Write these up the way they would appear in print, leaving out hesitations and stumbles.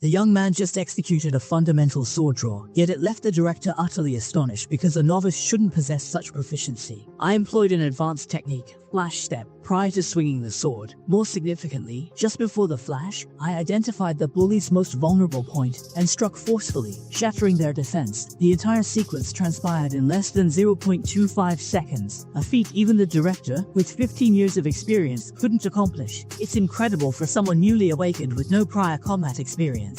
The young man just executed a fundamental sword draw, yet it left the director utterly astonished because a novice shouldn't possess such proficiency. I employed an advanced technique, flash step, prior to swinging the sword. More significantly, just before the flash, I identified the bully's most vulnerable point and struck forcefully, shattering their defense. The entire sequence transpired in less than 0.25 seconds, a feat even the director, with 15 years of experience, couldn't accomplish. It's incredible for someone newly awakened with no prior combat experience.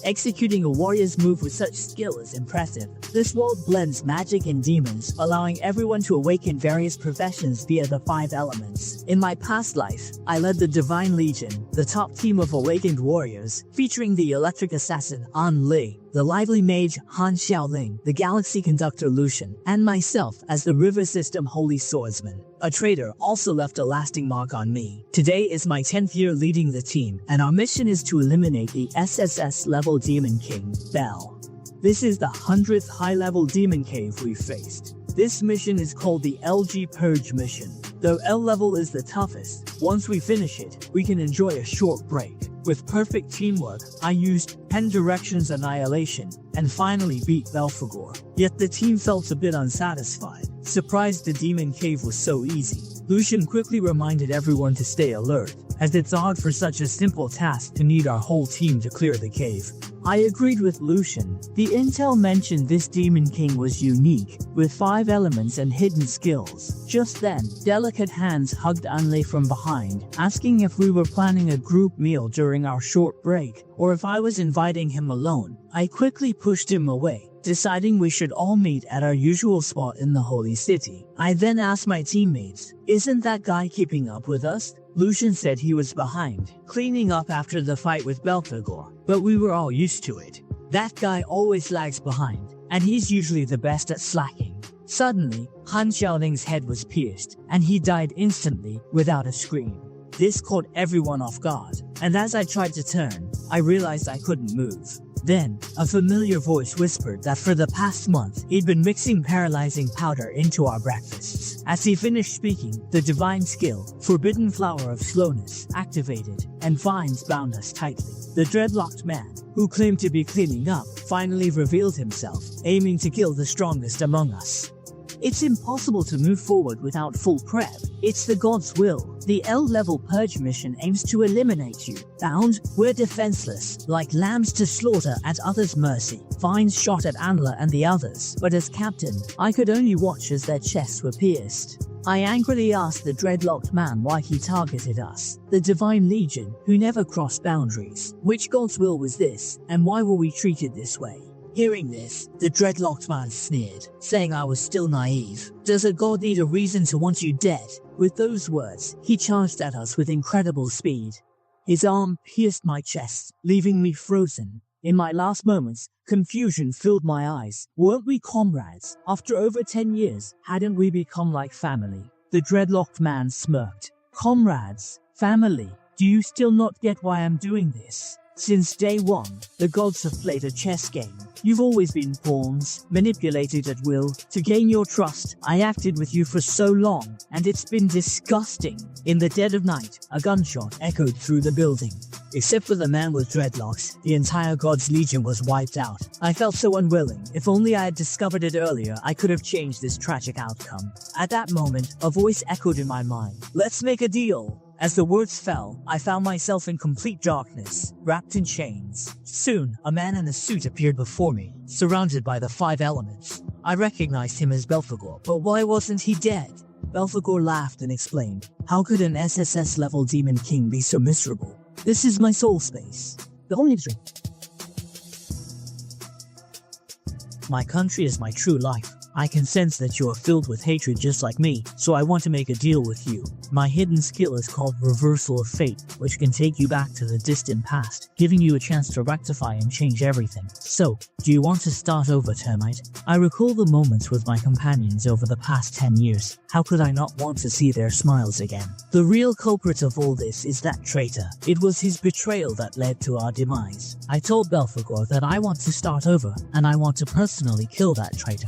Executing a warrior's move with such skill is impressive. This world blends magic and demons, allowing everyone to awaken various professions via the 5 elements. In my past life, I led the Divine Legion, the top team of awakened warriors, featuring the electric assassin An Li, the lively mage Han Xiaoling, the galaxy conductor Lucian, and myself as the river system holy swordsman. A traitor also left a lasting mark on me. Today is my 10th year leading the team, and our mission is to eliminate the SSS level demon king, Bell. This is the 100th high-level demon cave we've faced. This mission is called the LG Purge mission. Though L level is the toughest, once we finish it, we can enjoy a short break. With perfect teamwork, I used 10 Directions Annihilation, and finally beat Belphegor. Yet the team felt a bit unsatisfied, surprised the demon cave was so easy. Lucian quickly reminded everyone to stay alert, as it's odd for such a simple task to need our whole team to clear the cave. I agreed with Lucian. The intel mentioned this Demon King was unique, with 5 elements and hidden skills. Just then, delicate hands hugged Anle from behind, asking if we were planning a group meal during our short break, or if I was inviting him alone. I quickly pushed him away, deciding we should all meet at our usual spot in the Holy City. I then asked my teammates, "Isn't that guy keeping up with us?" Lucian said he was behind, cleaning up after the fight with Belphegor, but we were all used to it. That guy always lags behind, and he's usually the best at slacking. Suddenly, Han Xiaoling's head was pierced, and he died instantly, without a scream. This caught everyone off guard, and as I tried to turn, I realized I couldn't move. Then, a familiar voice whispered that for the past month, he'd been mixing paralyzing powder into our breakfasts. As he finished speaking, the divine skill, Forbidden Flower of Slowness, activated, and vines bound us tightly. The dreadlocked man, who claimed to be cleaning up, finally revealed himself, aiming to kill the strongest among us. It's impossible to move forward without full prep. It's the God's will. The L-level Purge mission aims to eliminate you. Bound, we're defenseless, like lambs to slaughter at others' mercy. Vines shot at Anla and the others, but as captain, I could only watch as their chests were pierced. I angrily asked the dreadlocked man why he targeted us, the Divine Legion, who never crossed boundaries. Which God's will was this, and why were we treated this way? Hearing this, the dreadlocked man sneered, saying I was still naive. Does a god need a reason to want you dead? With those words, he charged at us with incredible speed. His arm pierced my chest, leaving me frozen. In my last moments, confusion filled my eyes. Weren't we comrades? After over 10 years, hadn't we become like family? The dreadlocked man smirked. Comrades? Family? Do you still not get why I'm doing this? Since day one, the gods have played a chess game. You've always been pawns, manipulated at will. To gain your trust, I acted with you for so long, and it's been disgusting. In the dead of night, a gunshot echoed through the building. Except for the man with dreadlocks, the entire God's Legion was wiped out. I felt so unwilling. If only I had discovered it earlier, I could have changed this tragic outcome. At that moment, a voice echoed in my mind. Let's make a deal. As the words fell, I found myself in complete darkness, wrapped in chains. Soon, a man in a suit appeared before me, surrounded by the 5 elements. I recognized him as Belphegor, but why wasn't he dead? Belphegor laughed and explained, how could an SSS-level demon king be so miserable? This is my soul space. The only dream. My country is my true life. I can sense that you are filled with hatred just like me, so I want to make a deal with you. My hidden skill is called Reversal of Fate, which can take you back to the distant past, giving you a chance to rectify and change everything. So, do you want to start over, Termite? I recall the moments with my companions over the past 10 years. How could I not want to see their smiles again? The real culprit of all this is that traitor. It was his betrayal that led to our demise. I told Belphegor that I want to start over, and I want to personally kill that traitor.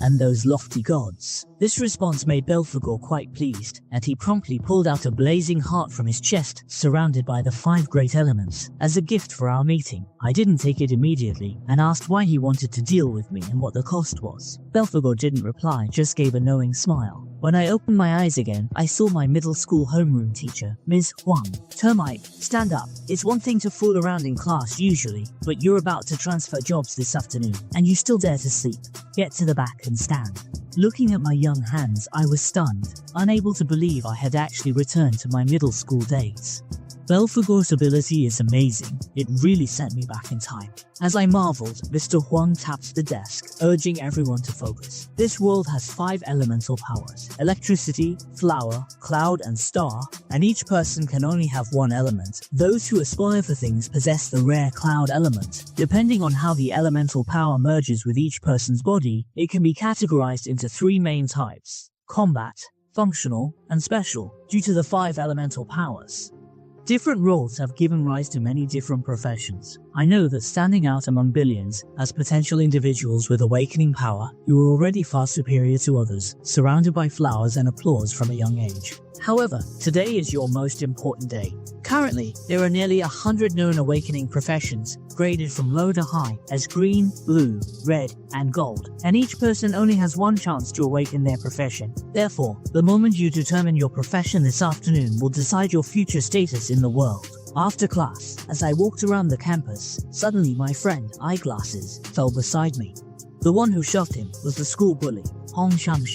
and those lofty gods. This response made Belphegor quite pleased, and he promptly pulled out a blazing heart from his chest, surrounded by the 5 great elements, as a gift for our meeting. I didn't take it immediately, and asked why he wanted to deal with me and what the cost was. Belphegor didn't reply, just gave a knowing smile. When I opened my eyes again, I saw my middle school homeroom teacher, Ms. Huang. Termite, stand up. It's one thing to fool around in class usually, but you're about to transfer jobs this afternoon, and you still dare to sleep. Get to the back and stand. Looking at my young hands, I was stunned, unable to believe I had actually returned to my middle school days. Belphegor's ability is amazing. It really sent me back in time. As I marveled, Mr. Huang tapped the desk, urging everyone to focus. This world has 5 elemental powers: electricity, flower, cloud, and star, and each person can only have one element. Those who aspire for things possess the rare cloud element. Depending on how the elemental power merges with each person's body, it can be categorized into 3 main types: combat, functional, and special, due to the 5 elemental powers. Different roles have given rise to many different professions. I know that standing out among billions, as potential individuals with awakening power, you are already far superior to others, surrounded by flowers and applause from a young age. However, today is your most important day. Currently, there are nearly 100 known awakening professions, graded from low to high, as green, blue, red, and gold, and each person only has one chance to awaken their profession. Therefore, the moment you determine your profession this afternoon will decide your future status in the world. After class, as I walked around the campus, suddenly my friend, Eyeglasses, fell beside me. The one who shoved him was the school bully, Hong Shang.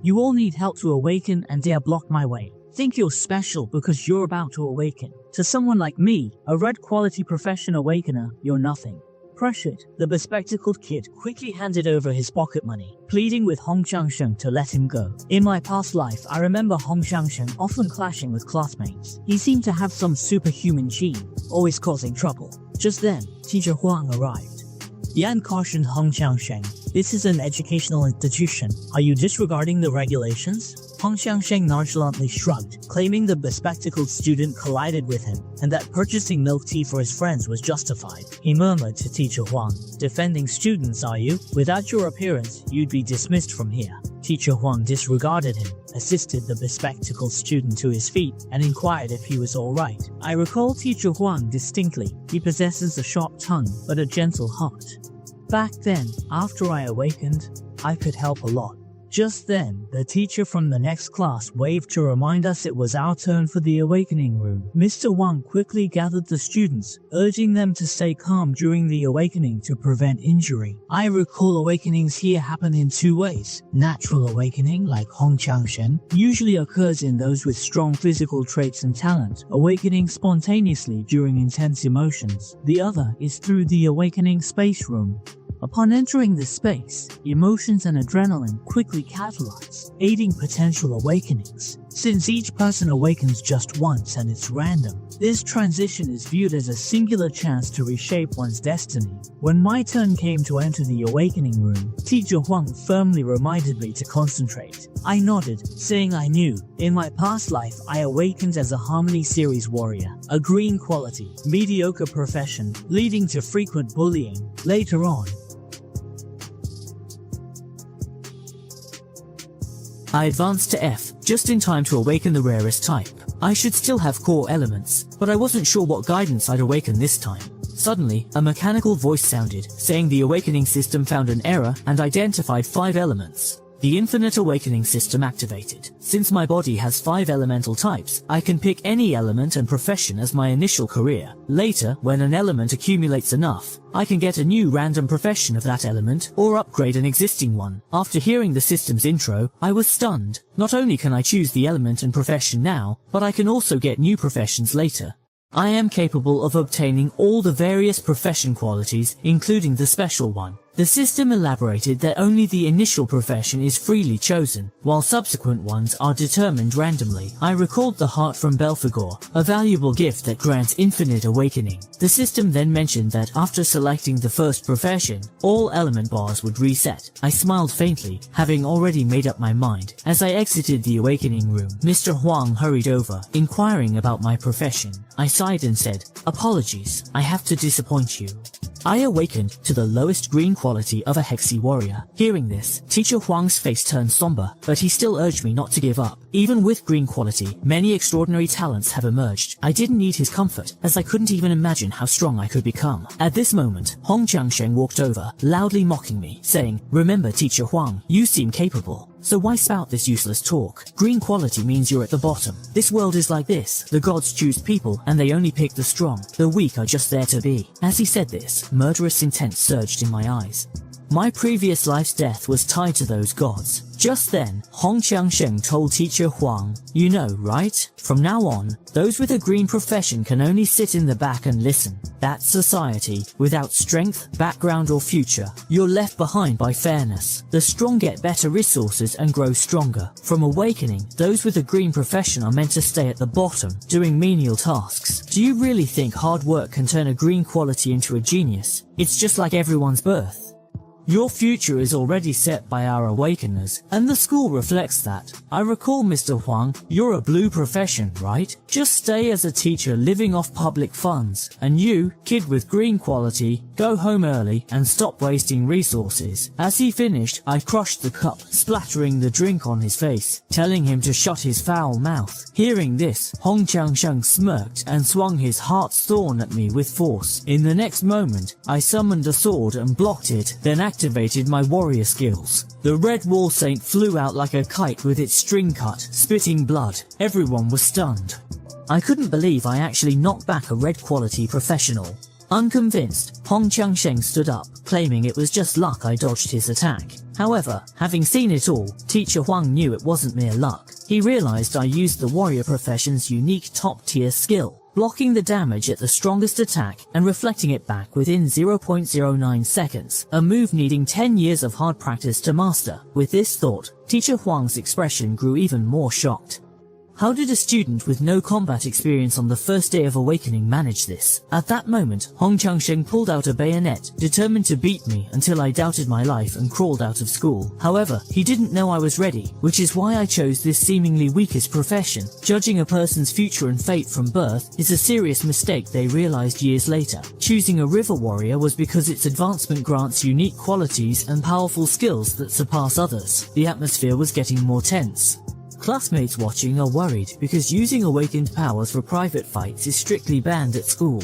You all need help to awaken and dare block my way. Think you're special because you're about to awaken. To someone like me, a red quality profession awakener, you're nothing. Pressured, the bespectacled kid quickly handed over his pocket money, pleading with Hong Shang to let him go. In my past life, I remember Hong Shang often clashing with classmates. He seemed to have some superhuman gene, always causing trouble. Just then, Teacher Huang arrived. Yan cautioned Hong Shang, "This is an educational institution. Are you disregarding the regulations?" Hong Shang nonchalantly shrugged, claiming the bespectacled student collided with him, and that purchasing milk tea for his friends was justified. He murmured to Teacher Huang, "Defending students, are you? Without your appearance, you'd be dismissed from here." Teacher Huang disregarded him, assisted the bespectacled student to his feet, and inquired if he was alright. I recall Teacher Huang distinctly. He possesses a sharp tongue, but a gentle heart. Back then, after I awakened, I could help a lot. Just then, the teacher from the next class waved to remind us it was our turn for the awakening room. Mr. Wang quickly gathered the students, urging them to stay calm during the awakening to prevent injury. I recall awakenings here happen in 2 ways. Natural awakening, like Hong Changshen, usually occurs in those with strong physical traits and talent, awakening spontaneously during intense emotions. The other is through the awakening space room. Upon entering this space, emotions and adrenaline quickly catalyze, aiding potential awakenings. Since each person awakens just once and it's random, this transition is viewed as a singular chance to reshape one's destiny. When my turn came to enter the awakening room, Teacher Huang firmly reminded me to concentrate. I nodded, saying I knew. In my past life, I awakened as a Harmony Series warrior, a green quality, mediocre profession, leading to frequent bullying. Later on, I advanced to F, just in time to awaken the rarest type. I should still have core elements, but I wasn't sure what guidance I'd awaken this time. Suddenly, a mechanical voice sounded, saying the awakening system found an error and identified 5 elements. The Infinite Awakening system activated. Since my body has 5 elemental types, I can pick any element and profession as my initial career. Later, when an element accumulates enough, I can get a new random profession of that element, or upgrade an existing one. After hearing the system's intro, I was stunned. Not only can I choose the element and profession now, but I can also get new professions later. I am capable of obtaining all the various profession qualities, including the special one. The system elaborated that only the initial profession is freely chosen, while subsequent ones are determined randomly. I recalled the heart from Belphegor, a valuable gift that grants infinite awakening. The system then mentioned that after selecting the first profession, all element bars would reset. I smiled faintly, having already made up my mind. As I exited the awakening room, Mr. Huang hurried over, inquiring about my profession. I sighed and said, "Apologies, I have to disappoint you." I awakened to the lowest green quality of a Hexy warrior. Hearing this, Teacher Huang's face turned somber, but he still urged me not to give up. Even with green quality, many extraordinary talents have emerged. I didn't need his comfort, as I couldn't even imagine how strong I could become. At this moment, Hong Jiangsheng walked over, loudly mocking me, saying, "Remember Teacher Huang, you seem capable. So why spout this useless talk? Green quality means you're at the bottom. This world is like this. The gods choose people, and they only pick the strong. The weak are just there to be." As he said this, murderous intent surged in my eyes. My previous life's death was tied to those gods. Just then, Hong Qiangsheng told Teacher Huang, "You know, right? From now on, those with a green profession can only sit in the back and listen. That's society. Without strength, background or future, you're left behind by fairness. The strong get better resources and grow stronger. From awakening, those with a green profession are meant to stay at the bottom, doing menial tasks. Do you really think hard work can turn a green quality into a genius? It's just like everyone's birth. Your future is already set by our awakeners, and the school reflects that. I recall, Mr. Huang, you're a blue profession, right? Just stay as a teacher living off public funds. And you, kid with green quality, go home early and stop wasting resources." As he finished, I crushed the cup, splattering the drink on his face, telling him to shut his foul mouth. Hearing this, Hong Qiangsheng smirked and swung his heart's thorn at me with force. In the next moment, I summoned a sword and blocked it, then activated my warrior skills. The red wall saint flew out like a kite with its string cut, spitting blood. Everyone was stunned. I couldn't believe I actually knocked back a red quality professional. Unconvinced, Hong Qiangsheng stood up, claiming it was just luck I dodged his attack. However, having seen it all, Teacher Huang knew it wasn't mere luck. He realized I used the warrior profession's unique top-tier skill, blocking the damage at the strongest attack and reflecting it back within 0.09 seconds, a move needing 10 years of hard practice to master. With this thought, Teacher Huang's expression grew even more shocked. How did a student with no combat experience on the first day of awakening manage this? At that moment, Hong Qiangsheng pulled out a bayonet, determined to beat me until I doubted my life and crawled out of school. However, he didn't know I was ready, which is why I chose this seemingly weakest profession. Judging a person's future and fate from birth is a serious mistake they realized years later. Choosing a river warrior was because its advancement grants unique qualities and powerful skills that surpass others. The atmosphere was getting more tense. Classmates watching are worried because using awakened powers for private fights is strictly banned at school.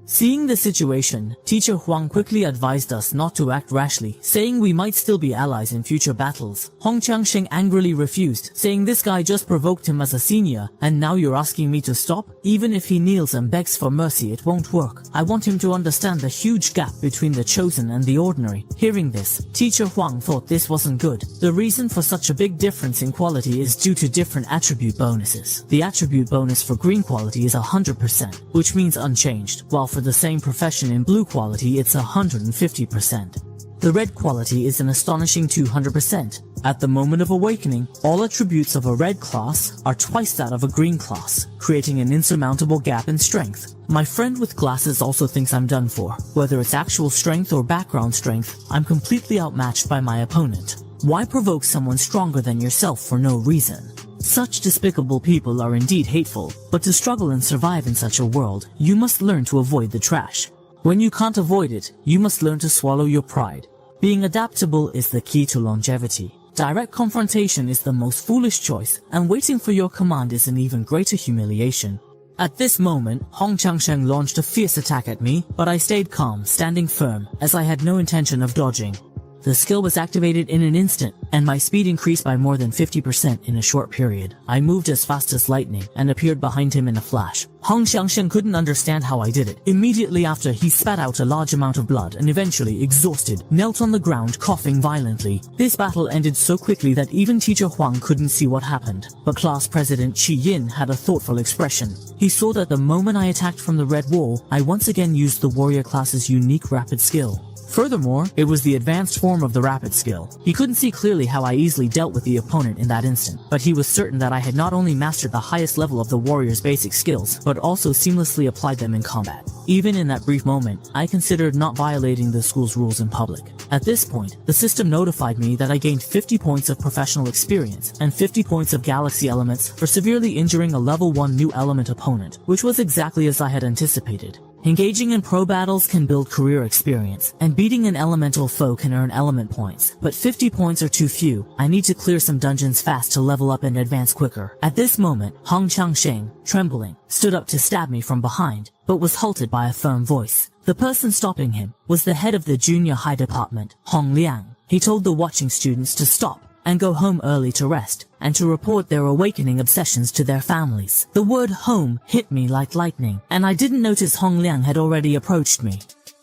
Seeing the situation, Teacher Huang quickly advised us not to act rashly, saying we might still be allies in future battles. Hong Qiangsheng angrily refused, saying this guy just provoked him as a senior, and now you're asking me to stop? Even if he kneels and begs for mercy, it won't work. I want him to understand the huge gap between the chosen and the ordinary. Hearing this, Teacher Huang thought this wasn't good. The reason for such a big difference in quality is due to different attribute bonuses. The attribute bonus for green quality is 100%, which means unchanged, while for the same profession in blue quality it's 150%. The red quality is an astonishing 200%. At the moment of awakening, all attributes of a red class are twice that of a green class, creating an insurmountable gap in strength. My friend with glasses also thinks I'm done for. Whether it's actual strength or background strength, I'm completely outmatched by my opponent. Why provoke someone stronger than yourself for no reason? Such despicable people are indeed hateful, but to struggle and survive in such a world, you must learn to avoid the trash. When you can't avoid it, you must learn to swallow your pride. Being adaptable is the key to longevity. Direct confrontation is the most foolish choice, and waiting for your command is an even greater humiliation. At this moment, Hong Qiangsheng launched a fierce attack at me, but I stayed calm, standing firm, as I had no intention of dodging. The skill was activated in an instant, and my speed increased by more than 50% in a short period. I moved as fast as lightning, and appeared behind him in a flash. Hong Qiangsheng couldn't understand how I did it. Immediately after, he spat out a large amount of blood and eventually, exhausted, knelt on the ground coughing violently. This battle ended so quickly that even Teacher Huang couldn't see what happened. But class president Qi Yin had a thoughtful expression. He saw that the moment I attacked from the red wall, I once again used the warrior class's unique rapid skill. Furthermore, it was the advanced form of the rapid skill. He couldn't see clearly how I easily dealt with the opponent in that instant, but he was certain that I had not only mastered the highest level of the warrior's basic skills, but also seamlessly applied them in combat. Even in that brief moment, I considered not violating the school's rules in public. At this point, the system notified me that I gained 50 points of professional experience and 50 points of galaxy elements for severely injuring a level 1 new element opponent, which was exactly as I had anticipated. Engaging in pro battles can build career experience, and beating an elemental foe can earn element points. But 50 points are too few. I need to clear some dungeons fast to level up and advance quicker. At this moment, Hong Changsheng, trembling, stood up to stab me from behind, but was halted by a firm voice. The person stopping him was the head of the junior high department, Hong Liang. He told the watching students to stop and go home early to rest, and to report their awakening obsessions to their families. The word home hit me like lightning, and I didn't notice Hong Liang had already approached me.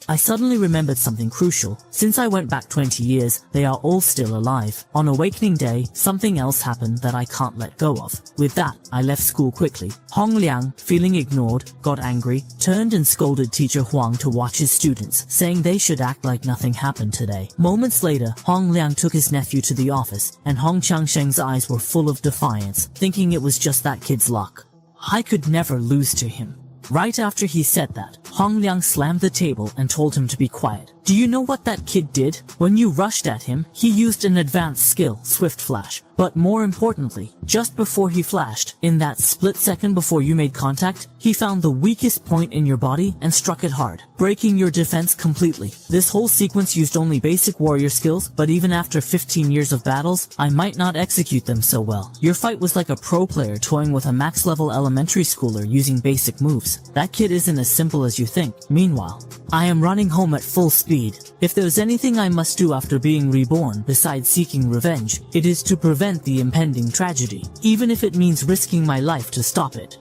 I suddenly remembered something crucial. Since I went back 20 years, they are all still alive. On Awakening Day, something else happened that I can't let go of. With that, I left school quickly. Hong Liang, feeling ignored, got angry, turned and scolded teacher Huang to watch his students, saying they should act like nothing happened today. Moments later, Hong Liang took his nephew to the office, and Hong Changsheng's eyes were full of defiance, thinking it was just that kid's luck. I could never lose to him. Right after he said that, Hong Liang slammed the table and told him to be quiet. Do you know what that kid did? When you rushed at him, he used an advanced skill, Swift Flash. But more importantly, just before he flashed, in that split second before you made contact, he found the weakest point in your body and struck it hard, breaking your defense completely. This whole sequence used only basic warrior skills, but even after 15 years of battles, I might not execute them so well. Your fight was like a pro player toying with a max-level elementary schooler using basic moves. That kid isn't as simple as you think. Meanwhile, I am running home at full speed. If there's anything I must do after being reborn, besides seeking revenge, it is to prevent the impending tragedy, even if it means risking my life to stop it.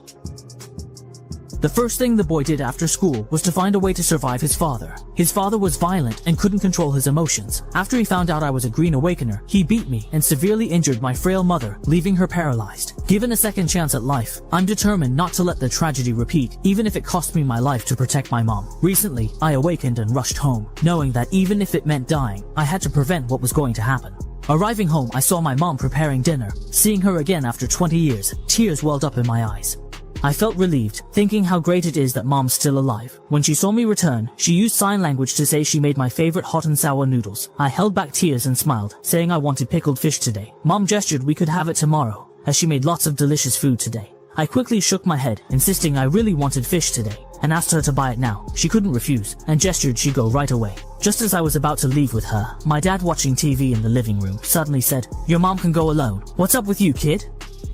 The first thing the boy did after school was to find a way to survive his father. His father was violent and couldn't control his emotions. After he found out I was a Green Awakener, he beat me and severely injured my frail mother, leaving her paralyzed. Given a second chance at life, I'm determined not to let the tragedy repeat, even if it cost me my life to protect my mom. Recently, I awakened and rushed home, knowing that even if it meant dying, I had to prevent what was going to happen. Arriving home, I saw my mom preparing dinner. Seeing her again after 20 years, tears welled up in my eyes. I felt relieved, thinking how great it is that mom's still alive. When she saw me return, she used sign language to say she made my favorite hot and sour noodles. I held back tears and smiled, saying I wanted pickled fish today. Mom gestured we could have it tomorrow, as she made lots of delicious food today. I quickly shook my head, insisting I really wanted fish today, and asked her to buy it now. She couldn't refuse, and gestured she'd go right away. Just as I was about to leave with her, my dad, watching TV in the living room, suddenly said, "Your mom can go alone. What's up with you, kid?"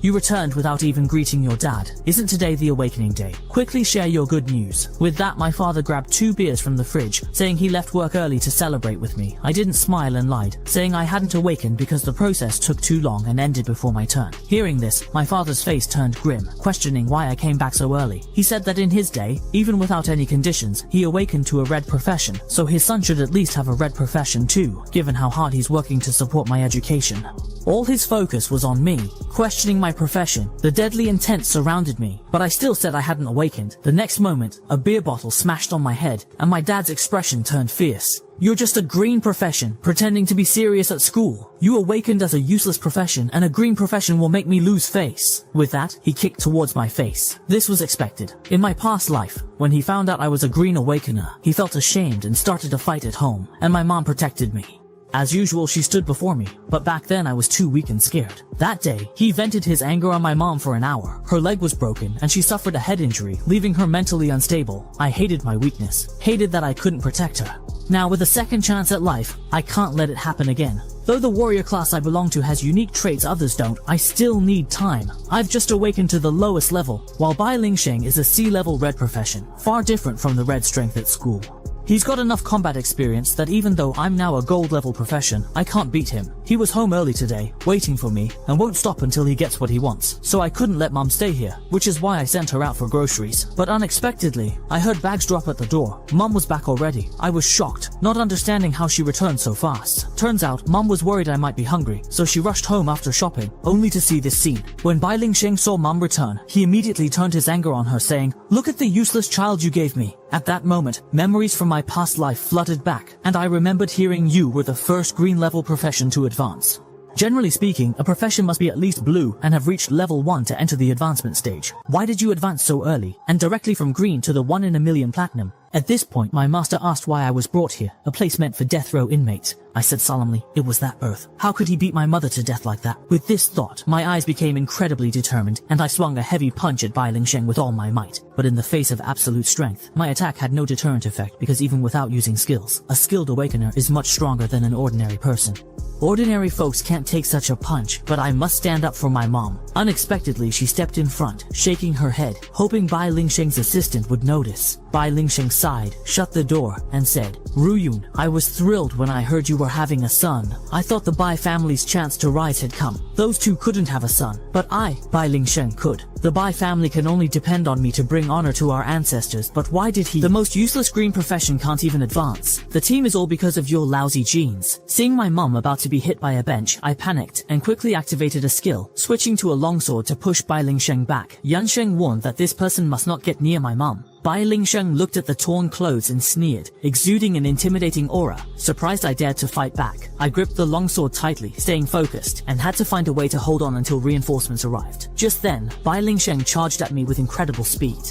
You returned without even greeting your dad. Isn't today the awakening day? Quickly share your good news. With that, my father grabbed 2 beers from the fridge, saying he left work early to celebrate with me. I didn't smile and lied, saying I hadn't awakened because the process took too long and ended before my turn. Hearing this, my father's face turned grim, questioning why I came back so early. He said that in his day, even without any conditions, he awakened to a red profession, so his son should at least have a red profession too, given how hard he's working to support my education. All his focus was on me, questioning my profession. The deadly intent surrounded me, but I still said I hadn't awakened. The next moment, a beer bottle smashed on my head, and my dad's expression turned fierce. "You're just a green profession, pretending to be serious at school. You awakened as a useless profession, and a green profession will make me lose face." With that, he kicked towards my face. This was expected. In my past life, when he found out I was a Green Awakener, he felt ashamed and started a fight at home, and my mom protected me. As usual, she stood before me, but back then I was too weak and scared. That day, he vented his anger on my mom for an hour. Her leg was broken, and she suffered a head injury, leaving her mentally unstable. I hated my weakness, hated that I couldn't protect her. Now, with a second chance at life, I can't let it happen again. Though the warrior class I belong to has unique traits others don't, I still need time. I've just awakened to the lowest level, while Bai Lingsheng is a C-level red profession, far different from the red strength at school. He's got enough combat experience that even though I'm now a gold level profession, I can't beat him. He was home early today, waiting for me, and won't stop until he gets what he wants. So I couldn't let mom stay here, which is why I sent her out for groceries. But unexpectedly, I heard bags drop at the door. Mom was back already. I was shocked, not understanding how she returned so fast. Turns out, mom was worried I might be hungry, so she rushed home after shopping, only to see this scene. When Bai Lingsheng saw mom return, he immediately turned his anger on her, saying, "Look at the useless child you gave me." At that moment, memories from my past life flooded back, and I remembered hearing you were the first green level profession to advance. Generally speaking, a profession must be at least blue and have reached level 1 to enter the advancement stage. Why did you advance so early, and directly from green to the 1 in a million platinum? At this point, my master asked why I was brought here, a place meant for death row inmates. I said solemnly, it was that earth. How could he beat my mother to death like that? With this thought, my eyes became incredibly determined, and I swung a heavy punch at Bai Lingsheng with all my might. But in the face of absolute strength, my attack had no deterrent effect because even without using skills, a skilled awakener is much stronger than an ordinary person. Ordinary folks can't take such a punch, but I must stand up for my mom. Unexpectedly, she stepped in front, shaking her head, hoping Bai Lingsheng's assistant would notice. Bai Lingsheng sighed, shut the door, and said, Ruyun, I was thrilled when I heard you were having a son. I thought the Bai family's chance to rise had come. Those two couldn't have a son, but I, Bai Lingsheng, could. The Bai family can only depend on me to bring honor to our ancestors, but why did he? The most useless green profession can't even advance. The team is all because of your lousy genes. Seeing my mom about to be hit by a bench, I panicked and quickly activated a skill, switching to a longsword to push Bai Lingsheng back. Yansheng warned that this person must not get near my mom. Bai Lingsheng looked at the torn clothes and sneered, exuding an intimidating aura. Surprised I dared to fight back, I gripped the longsword tightly, staying focused, and had to find a way to hold on until reinforcements arrived. Just then, Bai Lingsheng charged at me with incredible speed.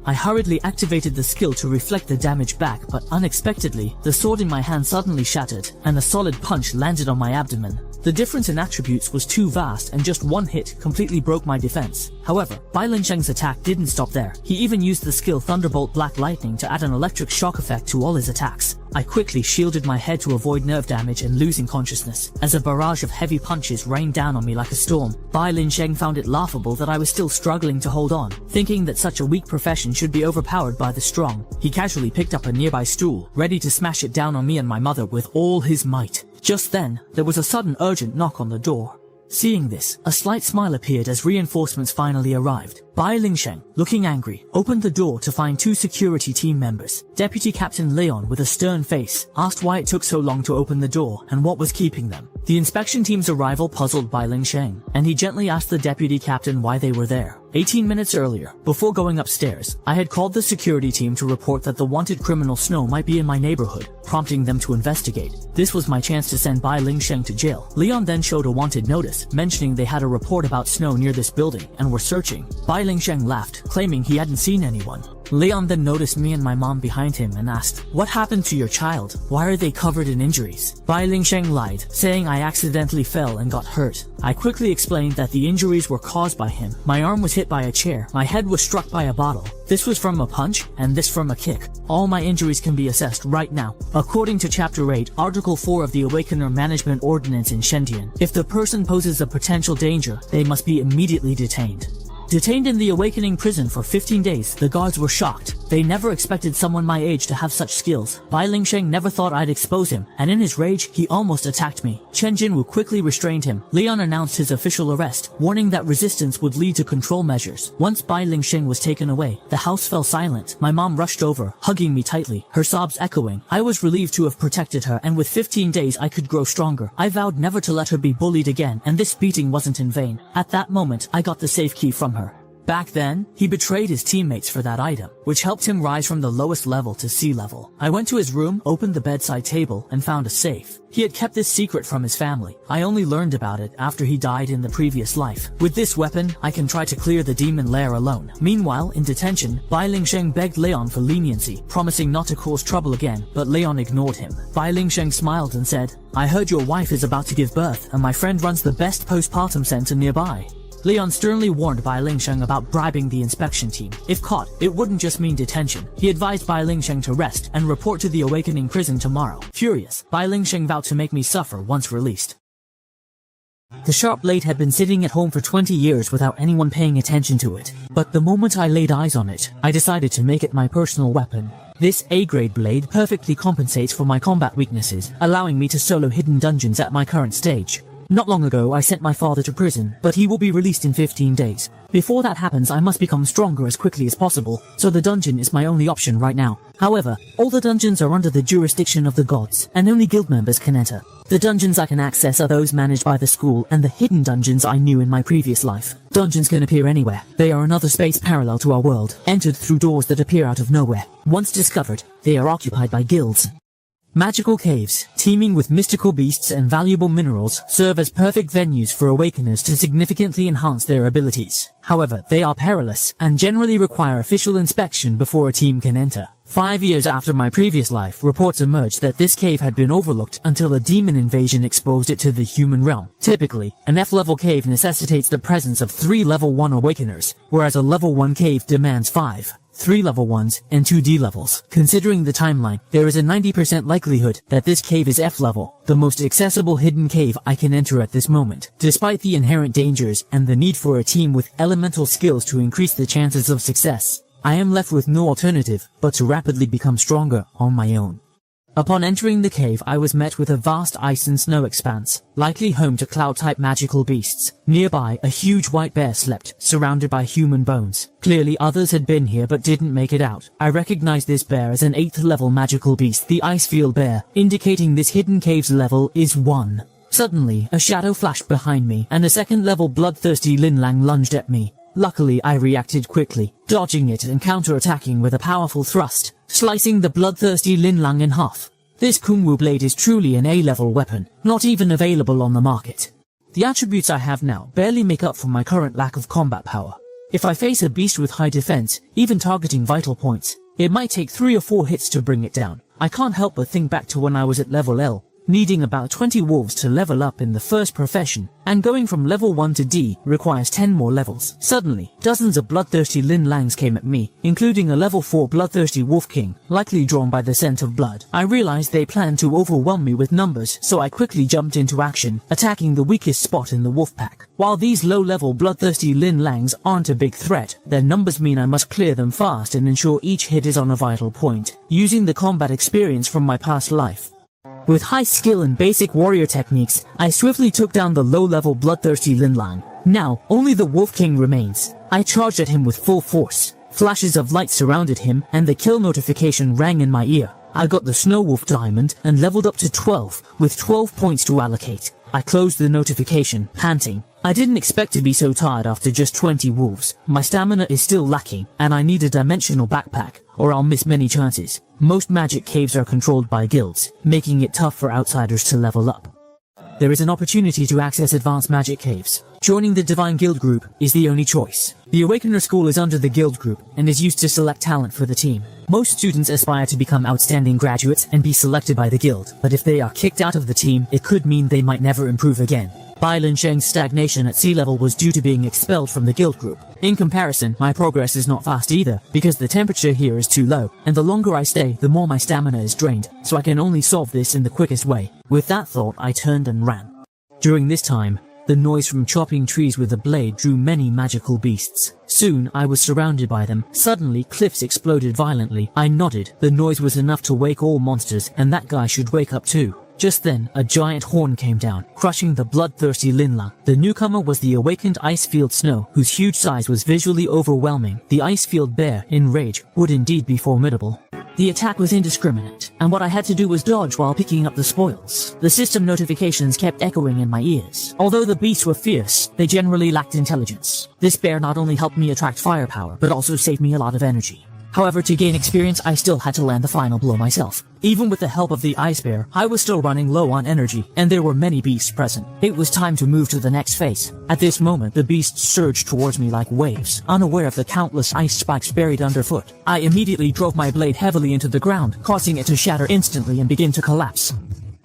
I hurriedly activated the skill to reflect the damage back, but unexpectedly, the sword in my hand suddenly shattered, and a solid punch landed on my abdomen. The difference in attributes was too vast, and just one hit completely broke my defense. However, Bai Lingsheng's attack didn't stop there. He even used the skill Thunderbolt Black Lightning to add an electric shock effect to all his attacks. I quickly shielded my head to avoid nerve damage and losing consciousness, as a barrage of heavy punches rained down on me like a storm. Bai Lingsheng found it laughable that I was still struggling to hold on, thinking that such a weak profession should be overpowered by the strong. He casually picked up a nearby stool, ready to smash it down on me and my mother with all his might. Just then, there was a sudden urgent knock on the door. Seeing this, a slight smile appeared as reinforcements finally arrived. Bai Lingsheng, looking angry, opened the door to find two security team members. Deputy Captain Leon, with a stern face, asked why it took so long to open the door and what was keeping them. The inspection team's arrival puzzled Bai Lingsheng, and he gently asked the deputy captain why they were there. 18 minutes earlier, before going upstairs, I had called the security team to report that the wanted criminal Snow might be in my neighborhood, prompting them to investigate. This was my chance to send Bai Lingsheng to jail. Leon then showed a wanted notice, mentioning they had a report about Snow near this building and were searching. Bai Lingsheng laughed, claiming he hadn't seen anyone. Leon then noticed me and my mom behind him and asked, "What happened to your child? Why are they covered in injuries?" Bai Lingsheng lied, saying I accidentally fell and got hurt. I quickly explained that the injuries were caused by him. My arm was hit by a chair, my head was struck by a bottle. This was from a punch, and this from a kick. All my injuries can be assessed right now. According to Chapter 8, Article 4 of the Awakener Management Ordinance in Shendian, if the person poses a potential danger, they must be immediately detained. Detained in the Awakening prison for 15 days, the guards were shocked. They never expected someone my age to have such skills. Bai Lingsheng never thought I'd expose him, and in his rage, he almost attacked me. Chen Jinwu quickly restrained him. Leon announced his official arrest, warning that resistance would lead to control measures. Once Bai Lingsheng was taken away, the house fell silent. My mom rushed over, hugging me tightly, her sobs echoing. I was relieved to have protected her, and with 15 days I could grow stronger. I vowed never to let her be bullied again, and this beating wasn't in vain. At that moment, I got the safe key from her. Back then, he betrayed his teammates for that item, which helped him rise from the lowest level to sea level. I went to his room, opened the bedside table, and found a safe. He had kept this secret from his family. I only learned about it after he died in the previous life. With this weapon, I can try to clear the demon lair alone. Meanwhile, in detention, Bai Lingsheng begged Leon for leniency, promising not to cause trouble again, but Leon ignored him. Bai Lingsheng smiled and said, "I heard your wife is about to give birth, and my friend runs the best postpartum center nearby." Leon sternly warned Bai Lingsheng about bribing the inspection team. If caught, it wouldn't just mean detention. He advised Bai Lingsheng to rest and report to the Awakening prison tomorrow. Furious, Bai Lingsheng vowed to make me suffer once released. The sharp blade had been sitting at home for 20 years without anyone paying attention to it. But the moment I laid eyes on it, I decided to make it my personal weapon. This A-grade blade perfectly compensates for my combat weaknesses, allowing me to solo hidden dungeons at my current stage. Not long ago, I sent my father to prison, but he will be released in 15 days. Before that happens, I must become stronger as quickly as possible, so the dungeon is my only option right now. However, all the dungeons are under the jurisdiction of the gods, and only guild members can enter. The dungeons I can access are those managed by the school, and the hidden dungeons I knew in my previous life. Dungeons can appear anywhere. They are another space parallel to our world, entered through doors that appear out of nowhere. Once discovered, they are occupied by guilds. Magical caves, teeming with mystical beasts and valuable minerals, serve as perfect venues for awakeners to significantly enhance their abilities. However, they are perilous, and generally require official inspection before a team can enter. 5 years after my previous life, reports emerged that this cave had been overlooked until a demon invasion exposed it to the human realm. Typically, an F-level cave necessitates the presence of 3 level 1 awakeners, whereas a level 1 cave demands 5. 3 level 1s, and 2 D levels. Considering the timeline, there is a 90% likelihood that this cave is F level, the most accessible hidden cave I can enter at this moment. Despite the inherent dangers and the need for a team with elemental skills to increase the chances of success, I am left with no alternative but to rapidly become stronger on my own. Upon entering the cave, I was met with a vast ice and snow expanse, likely home to cloud-type magical beasts. Nearby, a huge white bear slept, surrounded by human bones. Clearly others had been here but didn't make it out. I recognized this bear as an 8th level magical beast, the Icefield Bear, indicating this hidden cave's level is 1. Suddenly, a shadow flashed behind me, and a 2nd level bloodthirsty Linlang lunged at me. Luckily, I reacted quickly, dodging it and counter-attacking with a powerful thrust, slicing the bloodthirsty Linlang in half. This Kungwu blade is truly an A-level weapon, not even available on the market. The attributes I have now barely make up for my current lack of combat power. If I face a beast with high defense, even targeting vital points, it might take 3 or 4 hits to bring it down. I can't help but think back to when I was at level L, needing about 20 wolves to level up in the first profession, and going from level 1 to D requires 10 more levels. Suddenly, dozens of bloodthirsty Linlangs came at me, including a level 4 bloodthirsty wolf king, likely drawn by the scent of blood. I realized they planned to overwhelm me with numbers, so I quickly jumped into action, attacking the weakest spot in the wolf pack. While these low-level bloodthirsty Linlangs aren't a big threat, their numbers mean I must clear them fast and ensure each hit is on a vital point, using the combat experience from my past life. With high skill and basic warrior techniques, I swiftly took down the low-level bloodthirsty Linlang. Now, only the Wolf King remains. I charged at him with full force. Flashes of light surrounded him, and the kill notification rang in my ear. I got the Snow Wolf Diamond and leveled up to 12, with 12 points to allocate. I closed the notification, panting. I didn't expect to be so tired after just 20 wolves. My stamina is still lacking, and I need a dimensional backpack, or I'll miss many chances. Most magic caves are controlled by guilds, making it tough for outsiders to level up. There is an opportunity to access advanced magic caves. Joining the Divine Guild Group is the only choice. The Awakener School is under the Guild Group, and is used to select talent for the team. Most students aspire to become outstanding graduates and be selected by the guild, but if they are kicked out of the team, it could mean they might never improve again. Bai Linsheng's stagnation at sea level was due to being expelled from the guild group. In comparison, my progress is not fast either, because the temperature here is too low, and the longer I stay, the more my stamina is drained, so I can only solve this in the quickest way. With that thought, I turned and ran. During this time, the noise from chopping trees with a blade drew many magical beasts. Soon, I was surrounded by them. Suddenly, cliffs exploded violently. I nodded. The noise was enough to wake all monsters, and that guy should wake up too. Just then, a giant horn came down, crushing the bloodthirsty Linlang. The newcomer was the awakened Icefield Snow, whose huge size was visually overwhelming. The Icefield Bear, in rage, would indeed be formidable. The attack was indiscriminate, and what I had to do was dodge while picking up the spoils. The system notifications kept echoing in my ears. Although the beasts were fierce, they generally lacked intelligence. This bear not only helped me attract firepower, but also saved me a lot of energy. However, to gain experience, I still had to land the final blow myself. Even with the help of the ice bear, I was still running low on energy, and there were many beasts present. It was time to move to the next phase. At this moment, the beasts surged towards me like waves, unaware of the countless ice spikes buried underfoot. I immediately drove my blade heavily into the ground, causing it to shatter instantly and begin to collapse.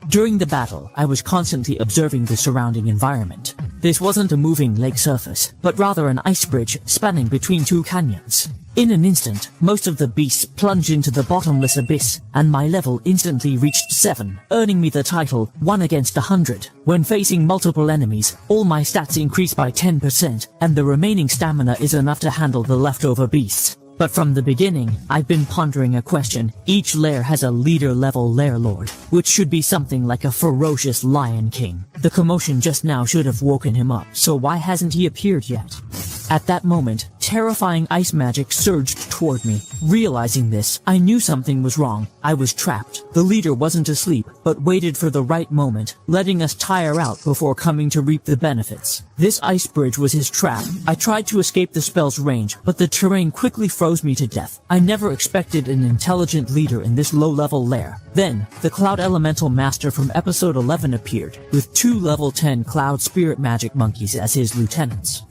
During the battle, I was constantly observing the surrounding environment. This wasn't a moving lake surface, but rather an ice bridge spanning between 2 canyons. In an instant, most of the beasts plunged into the bottomless abyss, and my level instantly reached 7, earning me the title 1 against 100. When facing multiple enemies, all my stats increase by 10%, and the remaining stamina is enough to handle the leftover beasts. But from the beginning, I've been pondering a question. Each lair has a leader-level lair lord, which should be something like a ferocious lion king. The commotion just now should have woken him up, so why hasn't he appeared yet? At that moment, terrifying ice magic surged toward me. Realizing this, I knew something was wrong. I was trapped. The leader wasn't asleep, but waited for the right moment, letting us tire out before coming to reap the benefits. This ice bridge was his trap. I tried to escape the spell's range, but the terrain quickly froze me to death. I never expected an intelligent leader in this low-level lair. Then, the Cloud Elemental Master from episode 11 appeared, with 2 level 10 Cloud Spirit Magic monkeys as his lieutenants.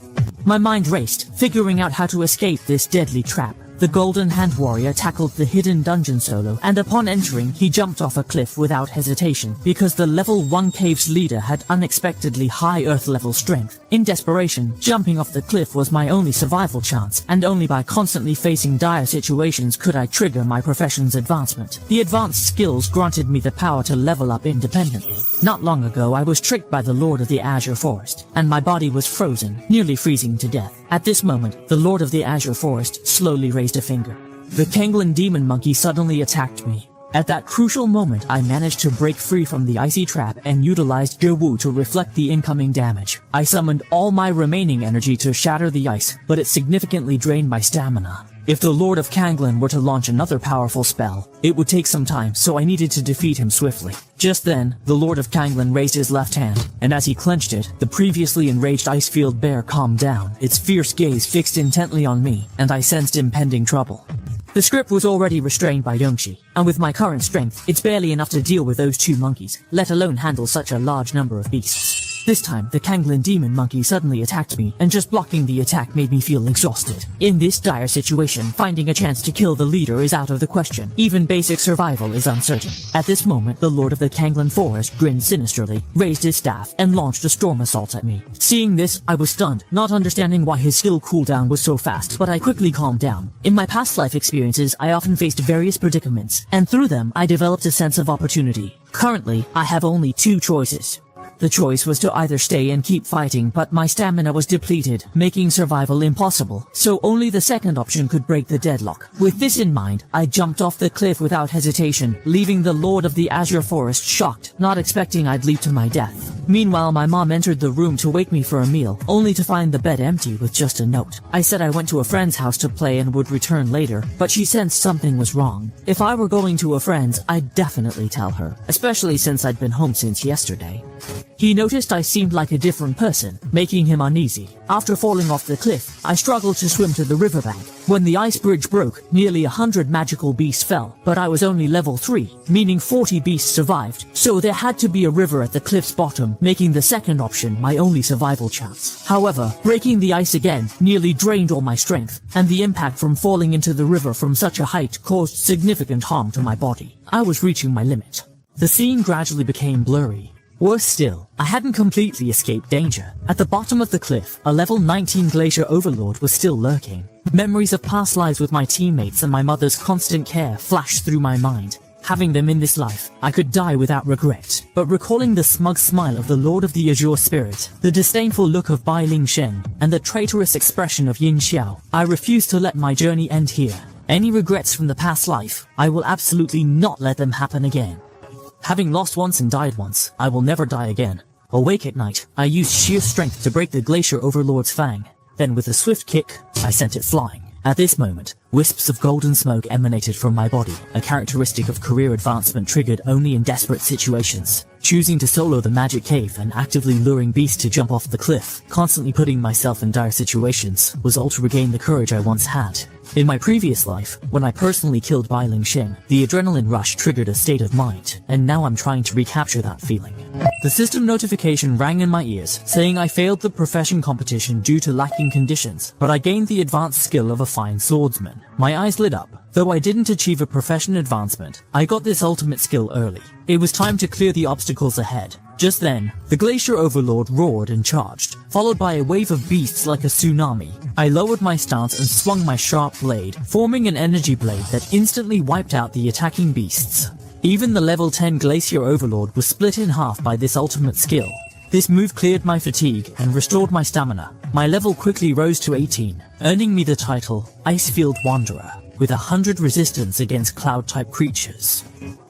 My mind raced, figuring out how to escape this deadly trap. The Golden Hand Warrior tackled the hidden dungeon solo, and upon entering, he jumped off a cliff without hesitation, because the level 1 cave's leader had unexpectedly high earth level strength. In desperation, jumping off the cliff was my only survival chance, and only by constantly facing dire situations could I trigger my profession's advancement. The advanced skills granted me the power to level up independently. Not long ago, I was tricked by the Lord of the Azure Forest, and my body was frozen, nearly freezing to death. At this moment, the Lord of the Azure Forest slowly raised a finger. The Kanglin demon monkey suddenly attacked me. At that crucial moment, I managed to break free from the icy trap and utilized Gewu to reflect the incoming damage. I summoned all my remaining energy to shatter the ice, but it significantly drained my stamina. If the Lord of Kanglin were to launch another powerful spell, it would take some time, so I needed to defeat him swiftly. Just then, the Lord of Kanglin raised his left hand, and as he clenched it, the previously enraged Icefield bear calmed down, its fierce gaze fixed intently on me, and I sensed impending trouble. The script was already restrained by Yongshi, and with my current strength, it's barely enough to deal with those 2 monkeys, let alone handle such a large number of beasts. This time, the Kanglin demon monkey suddenly attacked me, and just blocking the attack made me feel exhausted. In this dire situation, finding a chance to kill the leader is out of the question. Even basic survival is uncertain. At this moment, the Lord of the Kanglin Forest grinned sinisterly, raised his staff, and launched a storm assault at me. Seeing this, I was stunned, not understanding why his skill cooldown was so fast, but I quickly calmed down. In my past life experiences, I often faced various predicaments, and through them, I developed a sense of opportunity. Currently, I have only 2 choices. The choice was to either stay and keep fighting, but my stamina was depleted, making survival impossible, so only the second option could break the deadlock. With this in mind, I jumped off the cliff without hesitation, leaving the Lord of the Azure Forest shocked, not expecting I'd leap to my death. Meanwhile, my mom entered the room to wake me for a meal, only to find the bed empty with just a note. I said I went to a friend's house to play and would return later, but she sensed something was wrong. If I were going to a friend's, I'd definitely tell her, especially since I'd been home since yesterday. He noticed I seemed like a different person, making him uneasy. After falling off the cliff, I struggled to swim to the riverbank. When the ice bridge broke, nearly 100 magical beasts fell, but I was only level 3, meaning 40 beasts survived, so there had to be a river at the cliff's bottom, making the second option my only survival chance. However, breaking the ice again nearly drained all my strength, and the impact from falling into the river from such a height caused significant harm to my body. I was reaching my limit. The scene gradually became blurry. Worse still, I hadn't completely escaped danger. At the bottom of the cliff, a level 19 glacier overlord was still lurking. Memories of past lives with my teammates and my mother's constant care flashed through my mind. Having them in this life, I could die without regret. But recalling the smug smile of the Lord of the Azure Spirit, the disdainful look of Bai Ling Shen, and the traitorous expression of Yin Xiao, I refused to let my journey end here. Any regrets from the past life, I will absolutely not let them happen again. Having lost once and died once, I will never die again. Awake at night, I used sheer strength to break the glacier overlord's fang. Then with a swift kick, I sent it flying. At this moment, wisps of golden smoke emanated from my body, a characteristic of career advancement triggered only in desperate situations. Choosing to solo the magic cave and actively luring beasts to jump off the cliff, constantly putting myself in dire situations, was all to regain the courage I once had. In my previous life, when I personally killed Bai Ling Shen, the adrenaline rush triggered a state of mind, and now I'm trying to recapture that feeling. The system notification rang in my ears, saying I failed the profession competition due to lacking conditions, but I gained the advanced skill of a fine swordsman. My eyes lit up. Though I didn't achieve a profession advancement, I got this ultimate skill early. It was time to clear the obstacles ahead. Just then, the glacier overlord roared and charged, followed by a wave of beasts like a tsunami. I lowered my stance and swung my sharp blade, forming an energy blade that instantly wiped out the attacking beasts. Even the level 10 glacier overlord was split in half by this ultimate skill. This move cleared my fatigue and restored my stamina. My level quickly rose to 18, earning me the title Icefield Wanderer, with 100 resistance against cloud-type creatures.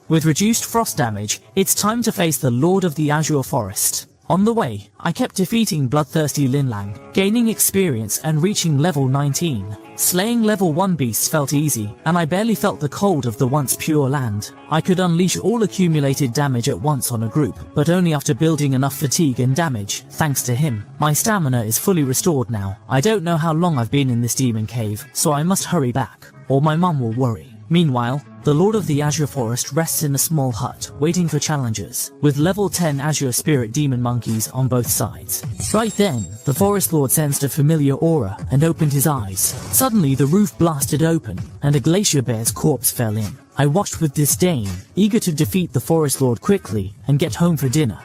With reduced frost damage, it's time to face the Lord of the Azure Forest. On the way, I kept defeating bloodthirsty Linlang, gaining experience and reaching level 19. Slaying level 1 beasts felt easy, and I barely felt the cold of the once pure land. I could unleash all accumulated damage at once on a group, but only after building enough fatigue and damage, thanks to him. My stamina is fully restored now. I don't know how long I've been in this demon cave, so I must hurry back, or my mum will worry. Meanwhile, the Lord of the Azure Forest rests in a small hut, waiting for challengers, with level 10 Azure Spirit Demon Monkeys on both sides. Right then, the Forest Lord sensed a familiar aura and opened his eyes. Suddenly, the roof blasted open, and a glacier bear's corpse fell in. I watched with disdain, eager to defeat the Forest Lord quickly and get home for dinner.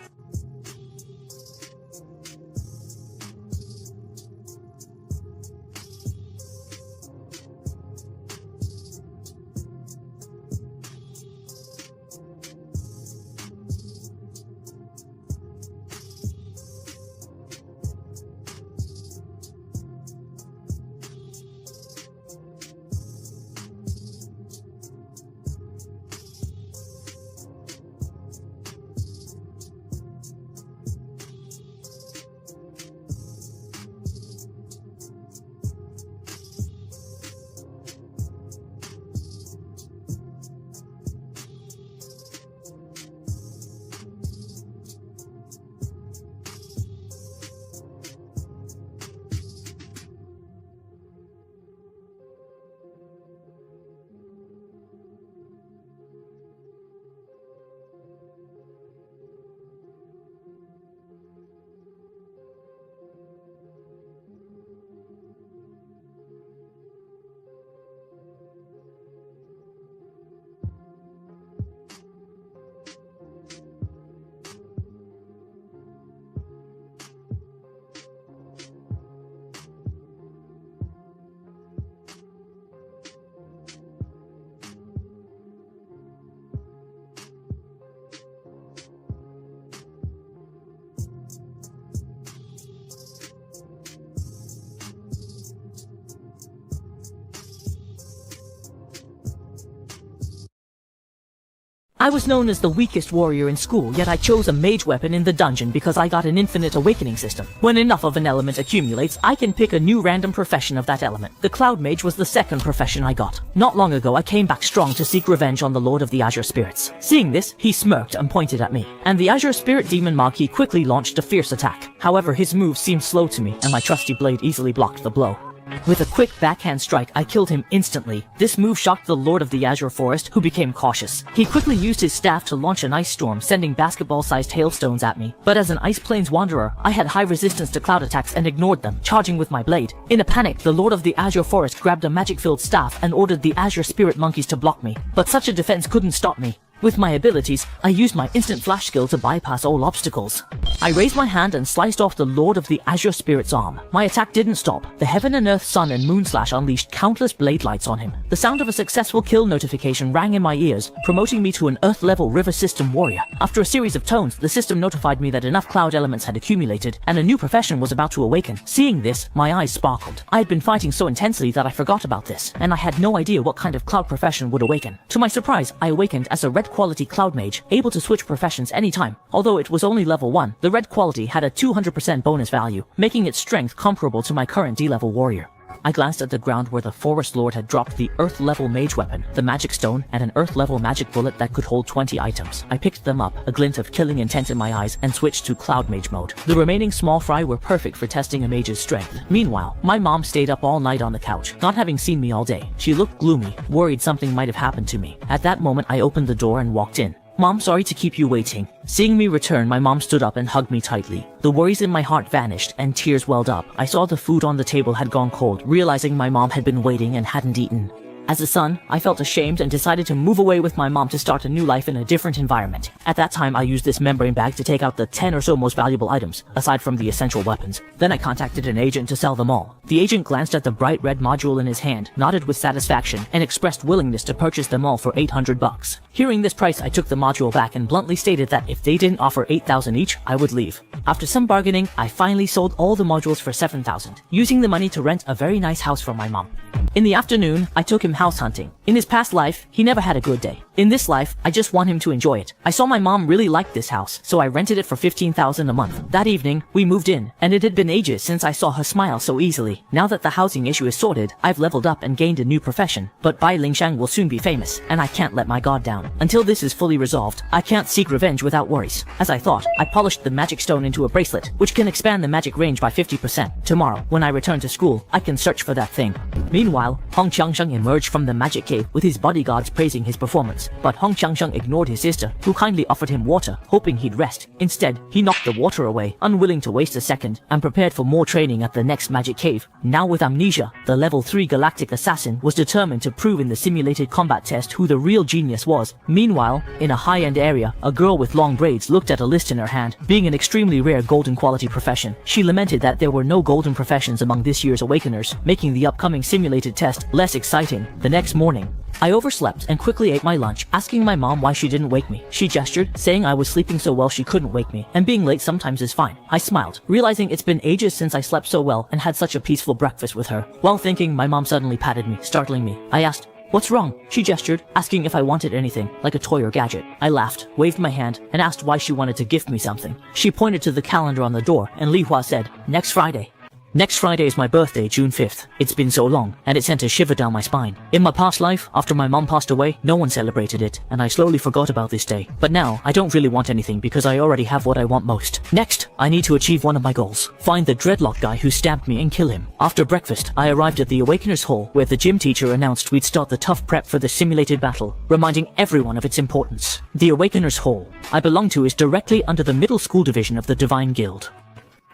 I was known as the weakest warrior in school, yet I chose a mage weapon in the dungeon because I got an infinite awakening system. When enough of an element accumulates, I can pick a new random profession of that element. The Cloud Mage was the second profession I got. Not long ago, I came back strong to seek revenge on the Lord of the Azure Spirits. Seeing this, he smirked and pointed at me, and the Azure Spirit Demon Marquis quickly launched a fierce attack. However, his move seemed slow to me, and my trusty blade easily blocked the blow. With a quick backhand strike, I killed him instantly. This move shocked the Lord of the Azure Forest, who became cautious. He quickly used his staff to launch an ice storm, sending basketball-sized hailstones at me. But as an Ice Plains wanderer, I had high resistance to cloud attacks and ignored them, charging with my blade. In a panic, the Lord of the Azure Forest grabbed a magic-filled staff and ordered the Azure Spirit Monkeys to block me. But such a defense couldn't stop me. With my abilities, I used my instant flash skill to bypass all obstacles. I raised my hand and sliced off the Lord of the Azure Spirit's arm. My attack didn't stop. The Heaven and Earth Sun and Moon Slash unleashed countless blade lights on him. The sound of a successful kill notification rang in my ears, promoting me to an Earth-level River System warrior. After a series of tones, the system notified me that enough cloud elements had accumulated, and a new profession was about to awaken. Seeing this, my eyes sparkled. I had been fighting so intensely that I forgot about this, and I had no idea what kind of cloud profession would awaken. To my surprise, I awakened as a red quality cloud mage, able to switch professions anytime. Although it was only level 1, the red quality had a 200% bonus value, making its strength comparable to my current D-level warrior. I glanced at the ground where the Forest Lord had dropped the Earth-level mage weapon, the magic stone, and an Earth-level magic bullet that could hold 20 items. I picked them up, a glint of killing intent in my eyes, and switched to Cloud Mage mode. The remaining small fry were perfect for testing a mage's strength. Meanwhile, my mom stayed up all night on the couch, not having seen me all day. She looked gloomy, worried something might have happened to me. At that moment, I opened the door and walked in. "Mom, sorry to keep you waiting." Seeing me return, my mom stood up and hugged me tightly. The worries in my heart vanished, and tears welled up. I saw the food on the table had gone cold, realizing my mom had been waiting and hadn't eaten. As a son, I felt ashamed and decided to move away with my mom to start a new life in a different environment. At that time, I used this membrane bag to take out the 10 or so most valuable items, aside from the essential weapons. Then I contacted an agent to sell them all. The agent glanced at the bright red module in his hand, nodded with satisfaction, and expressed willingness to purchase them all for $800. Hearing this price, I took the module back and bluntly stated that if they didn't offer $8,000 each, I would leave. After some bargaining, I finally sold all the modules for $7,000, using the money to rent a very nice house for my mom. In the afternoon, I took him him house hunting. In his past life, he never had a good day. In this life, I just want him to enjoy it. I saw my mom really liked this house, so I rented it for 15,000 a month. That evening, we moved in, and it had been ages since I saw her smile so easily. Now that the housing issue is sorted, I've leveled up and gained a new profession. But Bai Lingshang will soon be famous, and I can't let my guard down. Until this is fully resolved, I can't seek revenge without worries. As I thought, I polished the magic stone into a bracelet, which can expand the magic range by 50%. Tomorrow, when I return to school, I can search for that thing. Meanwhile, Hong Qiangsheng emerged from the magic cave with his bodyguards praising his performance. But Hong Qiangsheng ignored his sister, who kindly offered him water, hoping he'd rest. Instead, he knocked the water away, unwilling to waste a second, and prepared for more training at the next magic cave. Now with amnesia, the level 3 galactic assassin was determined to prove in the simulated combat test who the real genius was. Meanwhile, in a high-end area, a girl with long braids looked at a list in her hand. Being an extremely rare golden quality profession, she lamented that there were no golden professions among this year's Awakeners, making the upcoming simulated test less exciting. The next morning, I overslept and quickly ate my lunch, asking my mom why she didn't wake me. She gestured, saying I was sleeping so well she couldn't wake me, and being late sometimes is fine. I smiled, realizing it's been ages since I slept so well and had such a peaceful breakfast with her. While thinking, my mom suddenly patted me, startling me. I asked, "What's wrong?" She gestured, asking if I wanted anything, like a toy or gadget. I laughed, waved my hand, and asked why she wanted to gift me something. She pointed to the calendar on the door, and Li Hua said, "Next Friday." Next Friday is my birthday, June 5th. It's been so long, and it sent a shiver down my spine. In my past life, after my mom passed away, no one celebrated it, and I slowly forgot about this day. But now, I don't really want anything because I already have what I want most. Next, I need to achieve one of my goals. Find the dreadlock guy who stabbed me and kill him. After breakfast, I arrived at the Awakeners Hall, where the gym teacher announced we'd start the tough prep for the simulated battle, reminding everyone of its importance. The Awakeners Hall I belong to is directly under the middle school division of the Divine Guild.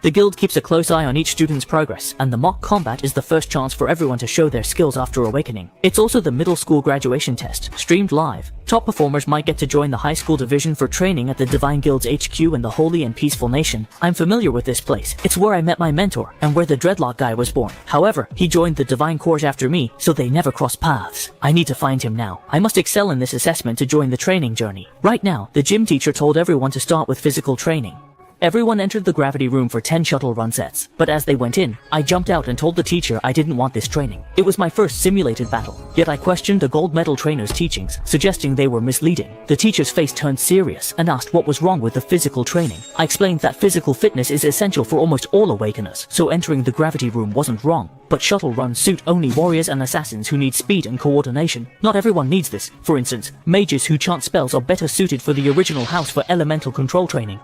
The guild keeps a close eye on each student's progress, and the mock combat is the first chance for everyone to show their skills after awakening. It's also the middle school graduation test, streamed live. Top performers might get to join the high school division for training at the Divine Guild's HQ in the Holy and Peaceful Nation. I'm familiar with this place. It's where I met my mentor, and where the dreadlock guy was born. However, he joined the Divine Corps after me, so they never crossed paths. I need to find him now. I must excel in this assessment to join the training journey. Right now, the gym teacher told everyone to start with physical training. Everyone entered the gravity room for 10 shuttle run sets, but as they went in, I jumped out and told the teacher I didn't want this training. It was my first simulated battle, yet I questioned the gold medal trainer's teachings, suggesting they were misleading. The teacher's face turned serious and asked what was wrong with the physical training. I explained that physical fitness is essential for almost all Awakeners, so entering the gravity room wasn't wrong. But shuttle runs suit only warriors and assassins who need speed and coordination. Not everyone needs this. For instance, mages who chant spells are better suited for the original house for elemental control training.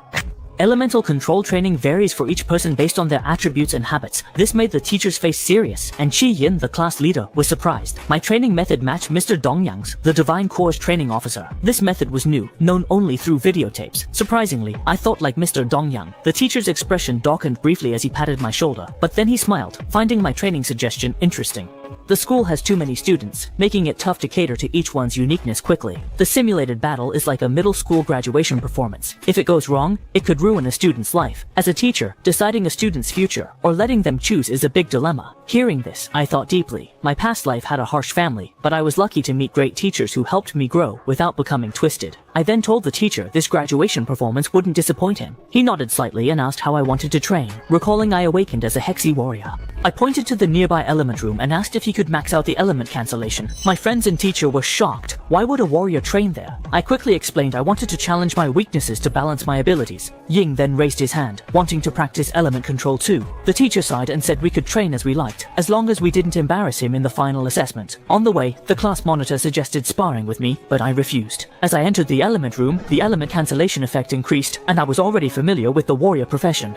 Elemental control training varies for each person based on their attributes and habits. This made the teacher's face serious, and Qi Yin, the class leader, was surprised. My training method matched Mr. Dongyang's, the Divine Corps training officer. This method was new, known only through videotapes. Surprisingly, I thought like Mr. Dongyang. The teacher's expression darkened briefly as he patted my shoulder, but then he smiled, finding my training suggestion interesting. The school has too many students, making it tough to cater to each one's uniqueness quickly. The simulated battle is like a middle school graduation performance. If it goes wrong, it could ruin a student's life. As a teacher, deciding a student's future or letting them choose is a big dilemma. Hearing this, I thought deeply. My past life had a harsh family, but I was lucky to meet great teachers who helped me grow without becoming twisted. I then told the teacher this graduation performance wouldn't disappoint him. He nodded slightly and asked how I wanted to train, recalling I awakened as a Hexy warrior. I pointed to the nearby element room and asked if he could max out the element cancellation. My friends and teacher were shocked. Why would a warrior train there? I quickly explained I wanted to challenge my weaknesses to balance my abilities. Ying then raised his hand, wanting to practice element control too. The teacher sighed and said we could train as we liked, as long as we didn't embarrass him in the final assessment. On the way, the class monitor suggested sparring with me, but I refused. As I entered the element room, the element cancellation effect increased, and I was already familiar with the warrior profession.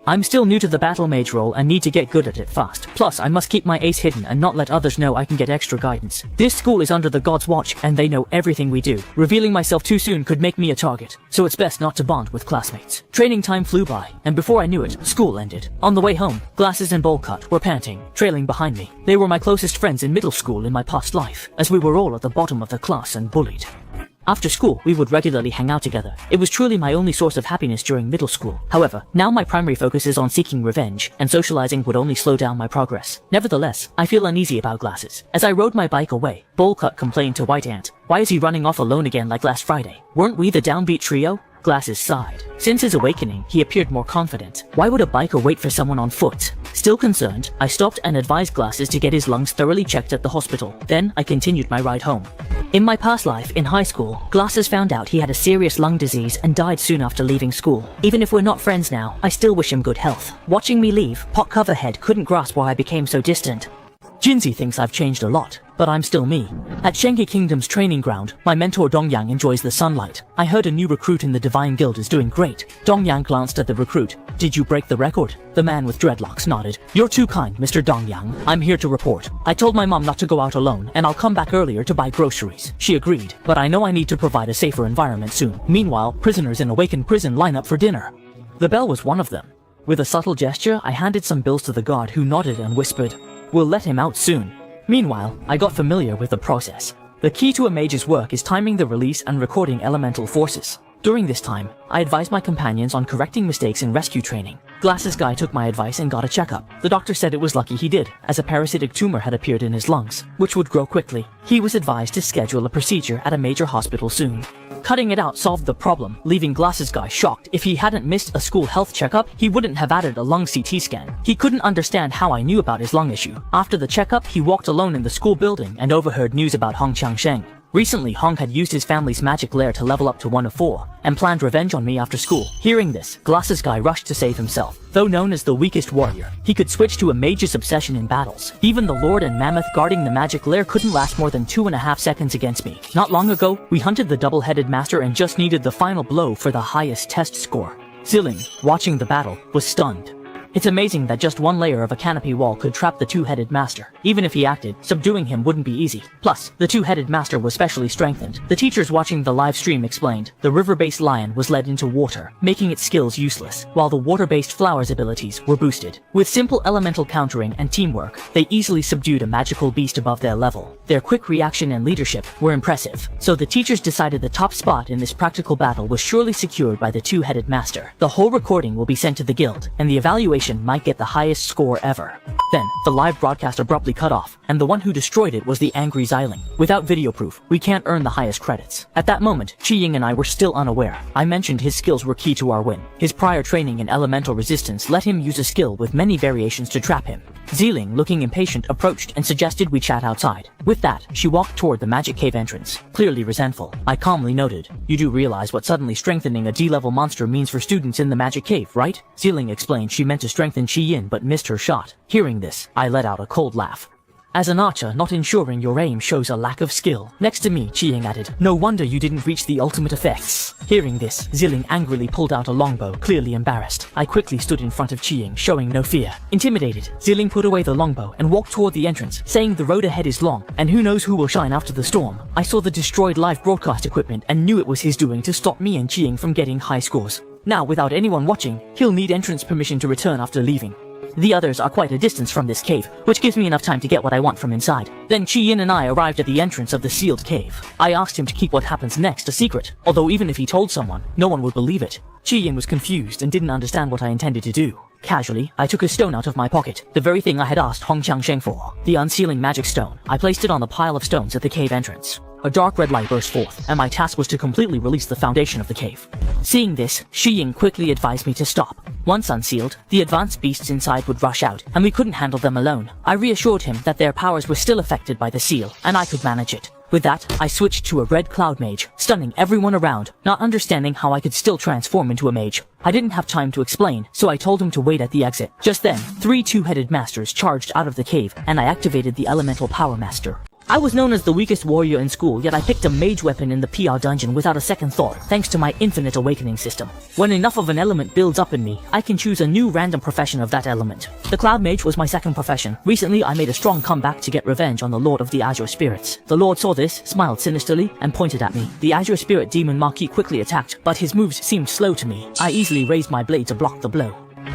I'm still new to the battle mage role and need to get good at it fast. Plus, I must keep my ace hidden and not let others know I can get extra guidance. This school is under the God's watch and they know everything we do. Revealing myself too soon could make me a target, so it's best not to bond with classmates. Training time flew by, and before I knew it, school ended. On the way home, Glasses and Bowlcut were panting, trailing behind me. They were my closest friends in middle school in my past life, as we were all at the bottom of the class and bullied. After school, we would regularly hang out together. It was truly my only source of happiness during middle school. However, now my primary focus is on seeking revenge, and socializing would only slow down my progress. Nevertheless, I feel uneasy about Glasses. As I rode my bike away, Bowlcut complained to White Ant, "Why is he running off alone again like last Friday? Weren't we the downbeat trio?" Glasses sighed. Since his awakening, he appeared more confident. Why would a biker wait for someone on foot? Still concerned, I stopped and advised Glasses to get his lungs thoroughly checked at the hospital. Then I continued my ride home. In my past life, in high school, Glasses found out he had a serious lung disease and died soon after leaving school. Even if we're not friends now, I still wish him good health. Watching me leave, Pot Coverhead couldn't grasp why I became so distant. Jinzi thinks I've changed a lot, but I'm still me. At Shengi Kingdom's training ground, my mentor Dongyang enjoys the sunlight. I heard a new recruit in the Divine Guild is doing great. Dongyang glanced at the recruit. Did you break the record? The man with dreadlocks nodded. You're too kind, Mr. Dongyang. I'm here to report. I told my mom not to go out alone, and I'll come back earlier to buy groceries. She agreed, but I know I need to provide a safer environment soon. Meanwhile, prisoners in Awaken prison line up for dinner. The bell was one of them. With a subtle gesture, I handed some bills to the guard who nodded and whispered, "We'll let him out soon." Meanwhile, I got familiar with the process. The key to a mage's work is timing the release and recording elemental forces. During this time, I advised my companions on correcting mistakes in rescue training. Glasses Guy took my advice and got a checkup. The doctor said it was lucky he did, as a parasitic tumor had appeared in his lungs, which would grow quickly. He was advised to schedule a procedure at a major hospital soon. Cutting it out solved the problem, leaving Glasses Guy shocked. If he hadn't missed a school health checkup, he wouldn't have added a lung CT scan. He couldn't understand how I knew about his lung issue. After the checkup, he walked alone in the school building and overheard news about Hong Changsheng. Recently, Hong had used his family's magic lair to level up to 1 of 4, and planned revenge on me after school. Hearing this, Glasses Guy rushed to save himself. Though known as the weakest warrior, he could switch to a mage's obsession in battles. Even the Lord and Mammoth guarding the magic lair couldn't last more than 2.5 seconds against me. Not long ago, we hunted the double-headed master and just needed the final blow for the highest test score. Ziling, watching the battle, was stunned. It's amazing that just one layer of a canopy wall could trap the two-headed master. Even if he acted, subduing him wouldn't be easy. Plus, the two-headed master was specially strengthened. The teachers watching the live stream explained, the river-based lion was led into water, making its skills useless, while the water-based flower's abilities were boosted. With simple elemental countering and teamwork, they easily subdued a magical beast above their level. Their quick reaction and leadership were impressive, so the teachers decided the top spot in this practical battle was surely secured by the two-headed master. The whole recording will be sent to the guild, and the evaluation might get the highest score ever. Then, the live broadcast abruptly cut off, and the one who destroyed it was the angry Xiling. Without video proof, we can't earn the highest credits. At that moment, Qi Ying and I were still unaware. I mentioned his skills were key to our win. His prior training in elemental resistance let him use a skill with many variations to trap him. Xiling, looking impatient, approached and suggested we chat outside. With that, she walked toward the magic cave entrance, clearly resentful. I calmly noted, "You do realize what suddenly strengthening a D-level monster means for students in the magic cave, right?" Xiling explained she meant to strengthen Qi Yin but missed her shot. Hearing this, I let out a cold laugh. As an archer, not ensuring your aim shows a lack of skill. Next to me, Qi Ying added, "No wonder you didn't reach the ultimate effects." Hearing this, Xiling angrily pulled out a longbow, clearly embarrassed. I quickly stood in front of Qi Ying, showing no fear. Intimidated, Xiling put away the longbow and walked toward the entrance, saying the road ahead is long, and who knows who will shine after the storm. I saw the destroyed live broadcast equipment and knew it was his doing to stop me and Qi Ying from getting high scores. Now, without anyone watching, he'll need entrance permission to return after leaving. The others are quite a distance from this cave, which gives me enough time to get what I want from inside. Then Qi Yin and I arrived at the entrance of the sealed cave. I asked him to keep what happens next a secret, although even if he told someone, no one would believe it. Qi Yin was confused and didn't understand what I intended to do. Casually, I took a stone out of my pocket, the very thing I had asked Hong Changsheng for, the unsealing magic stone. I placed it on the pile of stones at the cave entrance. A dark red light burst forth, and my task was to completely release the foundation of the cave. Seeing this, Qi Ying quickly advised me to stop. Once unsealed, the advanced beasts inside would rush out, and we couldn't handle them alone. I reassured him that their powers were still affected by the seal, and I could manage it. With that, I switched to a red cloud mage, stunning everyone around, not understanding how I could still transform into a mage. I didn't have time to explain, so I told him to wait at the exit. Just then, 3 two-headed masters charged out of the cave, and I activated the elemental power master. I was known as the weakest warrior in school, yet I picked a mage weapon in the PR dungeon without a second thought, thanks to my infinite awakening system. When enough of an element builds up in me, I can choose a new random profession of that element. The Cloud Mage was my second profession. Recently, I made a strong comeback to get revenge on the Lord of the Azure Spirits. The Lord saw this, smiled sinisterly, and pointed at me. The Azure Spirit demon Marquis quickly attacked, but his moves seemed slow to me. I easily raised my blade to block the blow.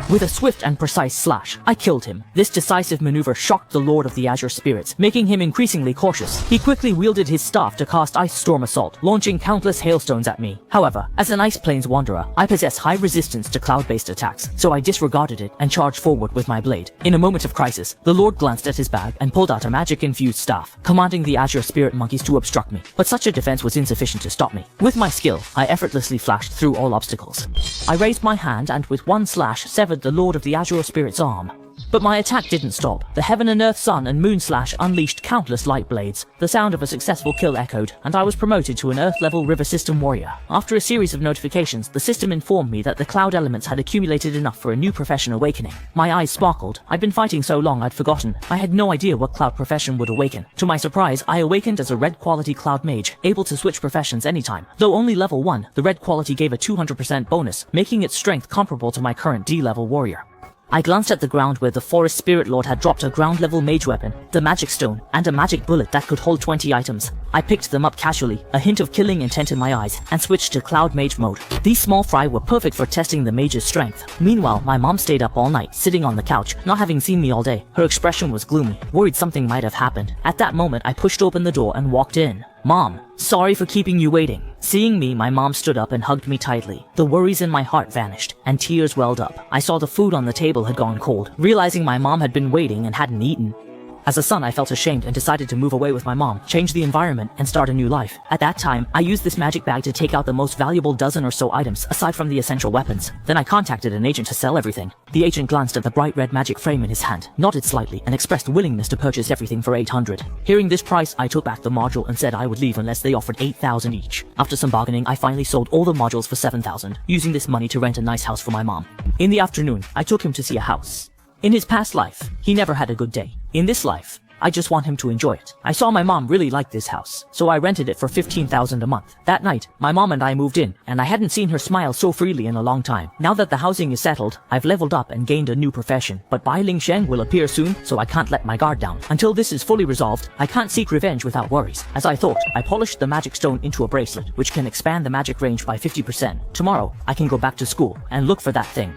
With a swift and precise slash, I killed him. This decisive maneuver shocked the Lord of the Azure Spirits, making him increasingly cautious. He quickly wielded his staff to cast Ice Storm Assault, launching countless hailstones at me. However, as an Ice Plains wanderer, I possess high resistance to cloud-based attacks, so I disregarded it and charged forward with my blade. In a moment of crisis, the Lord glanced at his bag and pulled out a magic-infused staff, commanding the Azure Spirit monkeys to obstruct me. But such a defense was insufficient to stop me. With my skill, I effortlessly flashed through all obstacles. I raised my hand and with one slash severed the Lord of the Azure Spirit's arm. But my attack didn't stop. The Heaven and Earth Sun and Moon Slash unleashed countless light blades. The sound of a successful kill echoed, and I was promoted to an Earth-level River System warrior. After a series of notifications, the system informed me that the cloud elements had accumulated enough for a new profession awakening. My eyes sparkled. I'd been fighting so long I'd forgotten. I had no idea what cloud profession would awaken. To my surprise, I awakened as a red quality cloud mage, able to switch professions anytime. Though only level 1, the red quality gave a 200% bonus, making its strength comparable to my current D-level warrior. I glanced at the ground where the Forest Spirit Lord had dropped a ground-level mage weapon, the magic stone, and a magic bullet that could hold 20 items. I picked them up casually, a hint of killing intent in my eyes, and switched to Cloud Mage mode. These small fry were perfect for testing the mage's strength. Meanwhile, my mom stayed up all night, sitting on the couch, not having seen me all day. Her expression was gloomy, worried something might have happened. At that moment, I pushed open the door and walked in. "Mom, sorry for keeping you waiting." Seeing me, my mom stood up and hugged me tightly. The worries in my heart vanished, and tears welled up. I saw the food on the table had gone cold, realizing my mom had been waiting and hadn't eaten. As a son, I felt ashamed and decided to move away with my mom, change the environment, and start a new life. At that time, I used this magic bag to take out the most valuable dozen or so items, aside from the essential weapons. Then I contacted an agent to sell everything. The agent glanced at the bright red magic frame in his hand, nodded slightly, and expressed willingness to purchase everything for 800. Hearing this price, I took back the module and said I would leave unless they offered 8,000 each. After some bargaining, I finally sold all the modules for 7,000, using this money to rent a nice house for my mom. In the afternoon, I took him to see a house. In his past life, he never had a good day. In this life, I just want him to enjoy it. I saw my mom really liked this house, so I rented it for 15,000 a month. That night, my mom and I moved in, and I hadn't seen her smile so freely in a long time. Now that the housing is settled, I've leveled up and gained a new profession, but Bai Ling Sheng will appear soon, so I can't let my guard down. Until this is fully resolved, I can't seek revenge without worries. As I thought, I polished the magic stone into a bracelet, which can expand the magic range by 50%. Tomorrow, I can go back to school and look for that thing.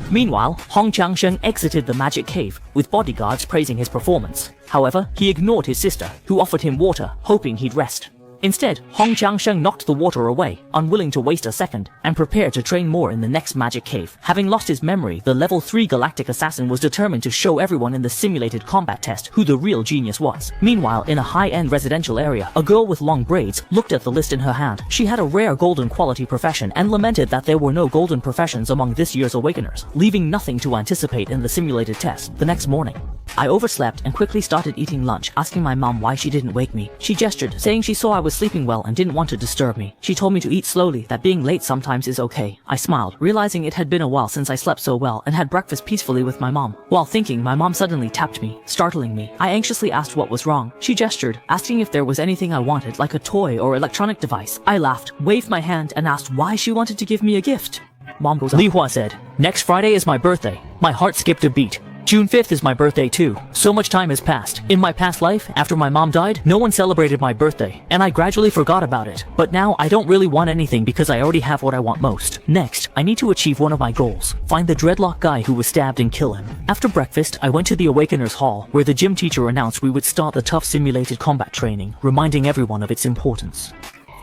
Meanwhile, Hong Changsheng exited the magic cave, with bodyguards praising his performance. However, he ignored his sister, who offered him water, hoping he'd rest. Instead, Hong Changsheng knocked the water away, unwilling to waste a second, and prepared to train more in the next magic cave. Having lost his memory, the level 3 galactic assassin was determined to show everyone in the simulated combat test who the real genius was. Meanwhile, in a high-end residential area, a girl with long braids looked at the list in her hand. She had a rare golden quality profession and lamented that there were no golden professions among this year's Awakeners, leaving nothing to anticipate in the simulated test. The next morning, I overslept and quickly started eating lunch, asking my mom why she didn't wake me. She gestured, saying she saw I was sleeping well and didn't want to disturb me. She told me to eat slowly, that being late sometimes is okay. I smiled, realizing it had been a while since I slept so well, and had breakfast peacefully with my mom. While thinking, my mom suddenly tapped me, startling me. I anxiously asked what was wrong. She gestured, asking if there was anything I wanted, like a toy or electronic device. I laughed, waved my hand, and asked why she wanted to give me a gift. Mom goes on. Li Hua said, "Next Friday is my birthday." My heart skipped a beat. June 5th is my birthday too. So much time has passed. In my past life, after my mom died, no one celebrated my birthday, and I gradually forgot about it. But now, I don't really want anything because I already have what I want most. Next, I need to achieve one of my goals. Find the dreadlock guy who was stabbed and kill him. After breakfast, I went to the Awakeners Hall, where the gym teacher announced we would start the tough simulated combat training, reminding everyone of its importance.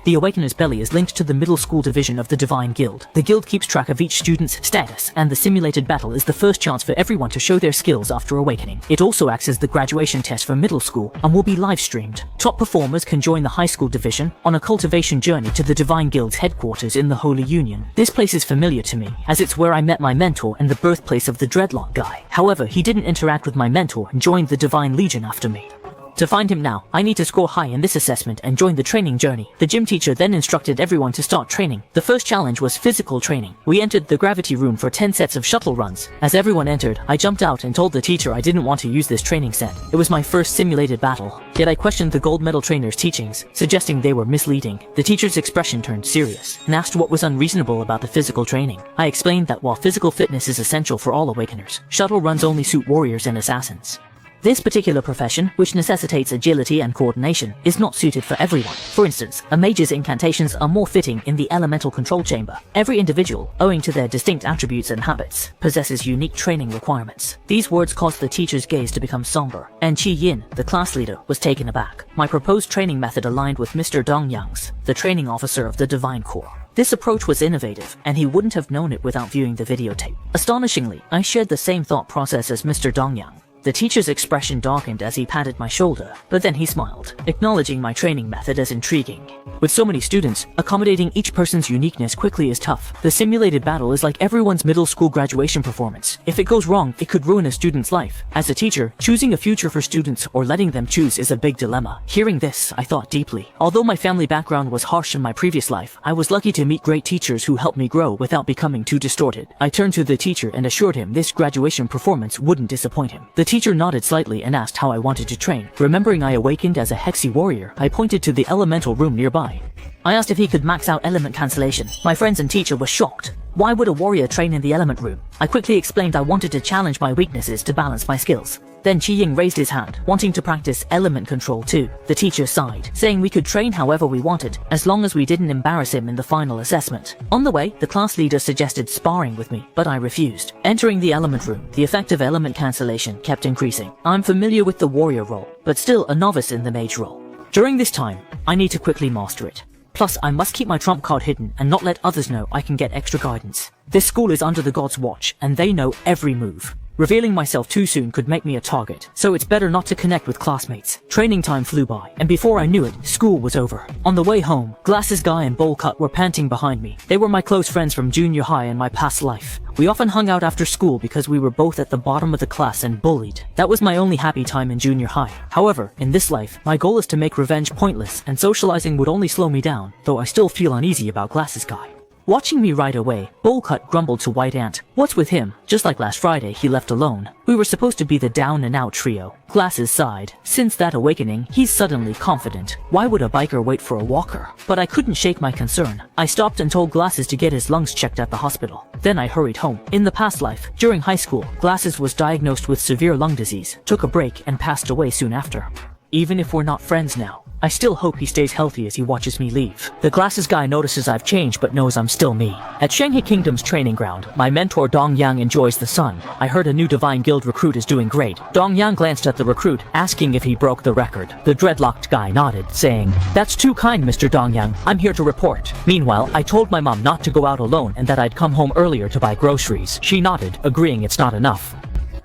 The Awakener's Belly is linked to the middle school division of the Divine Guild. The guild keeps track of each student's status, and the simulated battle is the first chance for everyone to show their skills after awakening. It also acts as the graduation test for middle school, and will be live streamed. Top performers can join the high school division on a cultivation journey to the Divine Guild's headquarters in the Holy Union. This place is familiar to me, as it's where I met my mentor and the birthplace of the Dreadlock guy. However, he didn't interact with my mentor and joined the Divine Legion after me. To find him now, I need to score high in this assessment and join the training journey. The gym teacher then instructed everyone to start training. The first challenge was physical training. We entered the gravity room for 10 sets of shuttle runs. As everyone entered, I jumped out and told the teacher I didn't want to use this training set. It was my first simulated battle. Yet I questioned the gold medal trainer's teachings, suggesting they were misleading. The teacher's expression turned serious and asked what was unreasonable about the physical training. I explained that while physical fitness is essential for all Awakeners, shuttle runs only suit warriors and assassins. This particular profession, which necessitates agility and coordination, is not suited for everyone. For instance, a mage's incantations are more fitting in the elemental control chamber. Every individual, owing to their distinct attributes and habits, possesses unique training requirements. These words caused the teacher's gaze to become somber, and Qi Yin, the class leader, was taken aback. My proposed training method aligned with Mr. Dong Yang's, the training officer of the Divine Corps. This approach was innovative, and he wouldn't have known it without viewing the videotape. Astonishingly, I shared the same thought process as Mr. Dong Yang. The teacher's expression darkened as he patted my shoulder, but then he smiled, acknowledging my training method as intriguing. With so many students, accommodating each person's uniqueness quickly is tough. The simulated battle is like everyone's middle school graduation performance. If it goes wrong, it could ruin a student's life. As a teacher, choosing a future for students or letting them choose is a big dilemma. Hearing this, I thought deeply. Although my family background was harsh in my previous life, I was lucky to meet great teachers who helped me grow without becoming too distorted. I turned to the teacher and assured him this graduation performance wouldn't disappoint him. The teacher nodded slightly and asked how I wanted to train. Remembering I awakened as a Hexy warrior, I pointed to the elemental room nearby. I asked if he could max out element cancellation. My friends and teacher were shocked. Why would a warrior train in the element room? I quickly explained I wanted to challenge my weaknesses to balance my skills. Then Qi Ying raised his hand, wanting to practice element control too. The teacher sighed, saying we could train however we wanted, as long as we didn't embarrass him in the final assessment. On the way, the class leader suggested sparring with me, but I refused. Entering the element room, the effect of element cancellation kept increasing. I'm familiar with the warrior role, but still a novice in the mage role. During this time, I need to quickly master it. Plus, I must keep my trump card hidden and not let others know I can get extra guidance. This school is under the gods' watch, and they know every move. Revealing myself too soon could make me a target, so it's better not to connect with classmates. Training time flew by, and before I knew it, school was over. On the way home, Glasses Guy and Bowl Cut were panting behind me. They were my close friends from junior high and my past life. We often hung out after school because we were both at the bottom of the class and bullied. That was my only happy time in junior high. However, in this life, my goal is to make revenge pointless, and socializing would only slow me down, though I still feel uneasy about Glasses Guy. Watching me ride away, Bowlcut grumbled to White Ant. What's with him? Just like last Friday, he left alone. We were supposed to be the down and out trio. Glasses sighed. Since that awakening, he's suddenly confident. Why would a biker wait for a walker? But I couldn't shake my concern. I stopped and told Glasses to get his lungs checked at the hospital. Then I hurried home. In the past life, during high school, Glasses was diagnosed with severe lung disease, took a break, and passed away soon after. Even if we're not friends now, I still hope he stays healthy as he watches me leave. The Glasses Guy notices I've changed but knows I'm still me. At Shanghai Kingdom's training ground, my mentor Dong Yang enjoys the sun. I heard a new Divine Guild recruit is doing great. Dong Yang glanced at the recruit, asking if he broke the record. The dreadlocked guy nodded, saying, "That's too kind, Mr. Dong Yang. I'm here to report." Meanwhile, I told my mom not to go out alone and that I'd come home earlier to buy groceries. She nodded, agreeing it's not enough.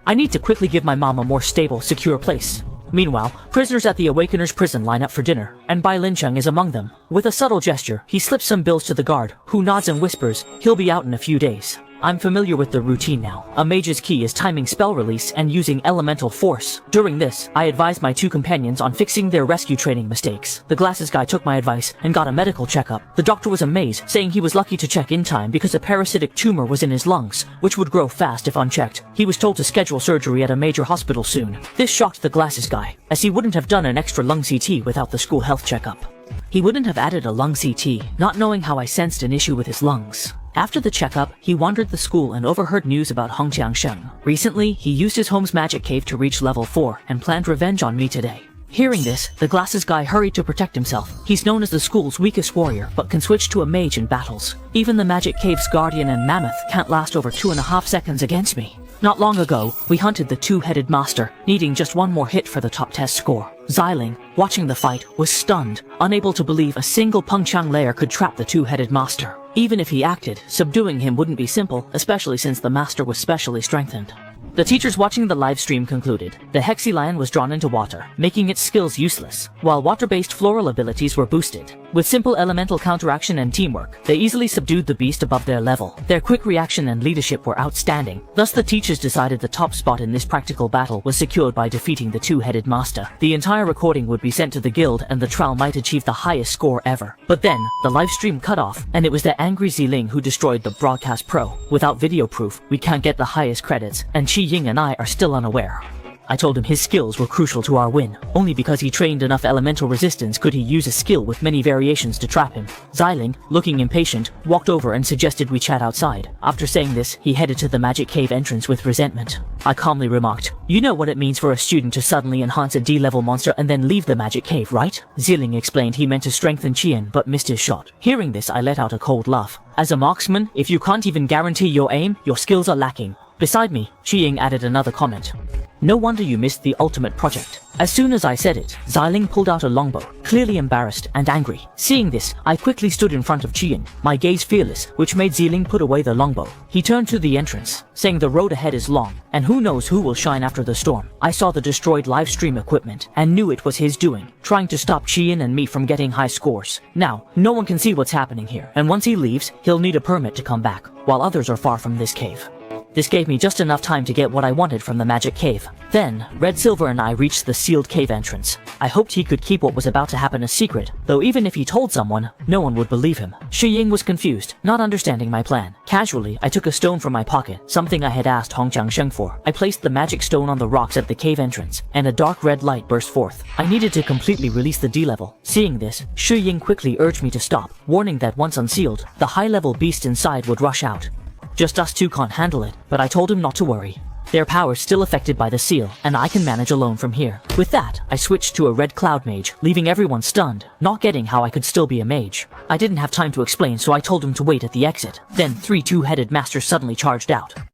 I need to quickly give my mom a more stable, secure place. Meanwhile, prisoners at the Awakeners prison line up for dinner, and Bai Lincheng is among them. With a subtle gesture, he slips some bills to the guard, who nods and whispers, he'll be out in a few days. I'm familiar with the routine now. A mage's key is timing spell release and using elemental force. During this, I advised my two companions on fixing their rescue training mistakes. The Glasses Guy took my advice and got a medical checkup. The doctor was amazed, saying he was lucky to check in time because a parasitic tumor was in his lungs, which would grow fast if unchecked. He was told to schedule surgery at a major hospital soon. This shocked the Glasses Guy, as he wouldn't have done an extra lung CT without the school health checkup. He wouldn't have added a lung CT, not knowing how I sensed an issue with his lungs. After the checkup, he wandered the school and overheard news about Hong Jiangsheng. Recently, he used his home's magic cave to reach level 4 and planned revenge on me today. Hearing this, the Glasses Guy hurried to protect himself. He's known as the school's weakest warrior, but can switch to a mage in battles. Even the magic cave's guardian and mammoth can't last over 2.5 seconds against me. Not long ago, we hunted the two-headed master, needing just one more hit for the top test score. Xiling, watching the fight, was stunned, unable to believe a single Pengchang layer could trap the two-headed master. Even if he acted, subduing him wouldn't be simple, especially since the master was specially strengthened. The teachers watching the live stream concluded. The Hexy Lion was drawn into water, making its skills useless, while water-based floral abilities were boosted. With simple elemental counteraction and teamwork, they easily subdued the beast above their level. Their quick reaction and leadership were outstanding. Thus the teachers decided the top spot in this practical battle was secured by defeating the two-headed master. The entire recording would be sent to the guild and the trial might achieve the highest score ever. But then, the live stream cut off, and it was the angry Ziling who destroyed the broadcast pro. Without video proof, we can't get the highest credits, and Qi Ying and I are still unaware. I told him his skills were crucial to our win. Only because he trained enough elemental resistance could he use a skill with many variations to trap him. Xiling, looking impatient, walked over and suggested we chat outside. After saying this, he headed to the magic cave entrance with resentment. I calmly remarked, "You know what it means for a student to suddenly enhance a D-level monster and then leave the magic cave, right?" Xiling explained he meant to strengthen Qian but missed his shot. Hearing this, I let out a cold laugh. As a marksman, if you can't even guarantee your aim, your skills are lacking. Beside me, Qiying added another comment. "No wonder you missed the ultimate project." As soon as I said it, Xiling pulled out a longbow, clearly embarrassed and angry. Seeing this, I quickly stood in front of Qian, my gaze fearless, which made Xiling put away the longbow. He turned to the entrance, saying the road ahead is long, and who knows who will shine after the storm. I saw the destroyed livestream equipment, and knew it was his doing, trying to stop Qian and me from getting high scores. Now, no one can see what's happening here, and once he leaves, he'll need a permit to come back, while others are far from this cave. This gave me just enough time to get what I wanted from the magic cave. Then, Red Silver and I reached the sealed cave entrance. I hoped he could keep what was about to happen a secret, though even if he told someone, no one would believe him. Ying was confused, not understanding my plan. Casually, I took a stone from my pocket, something I had asked Hong Jiangsheng for. I placed the magic stone on the rocks at the cave entrance, and a dark red light burst forth. I needed to completely release the D-level. Seeing this, Ying quickly urged me to stop, warning that once unsealed, the high-level beast inside would rush out. Just us two can't handle it, but I told him not to worry. Their power's still affected by the seal, and I can manage alone from here. With that, I switched to a red cloud mage, leaving everyone stunned, not getting how I could still be a mage. I didn't have time to explain, so I told him to wait at the exit. Then 3 two-headed masters suddenly charged out.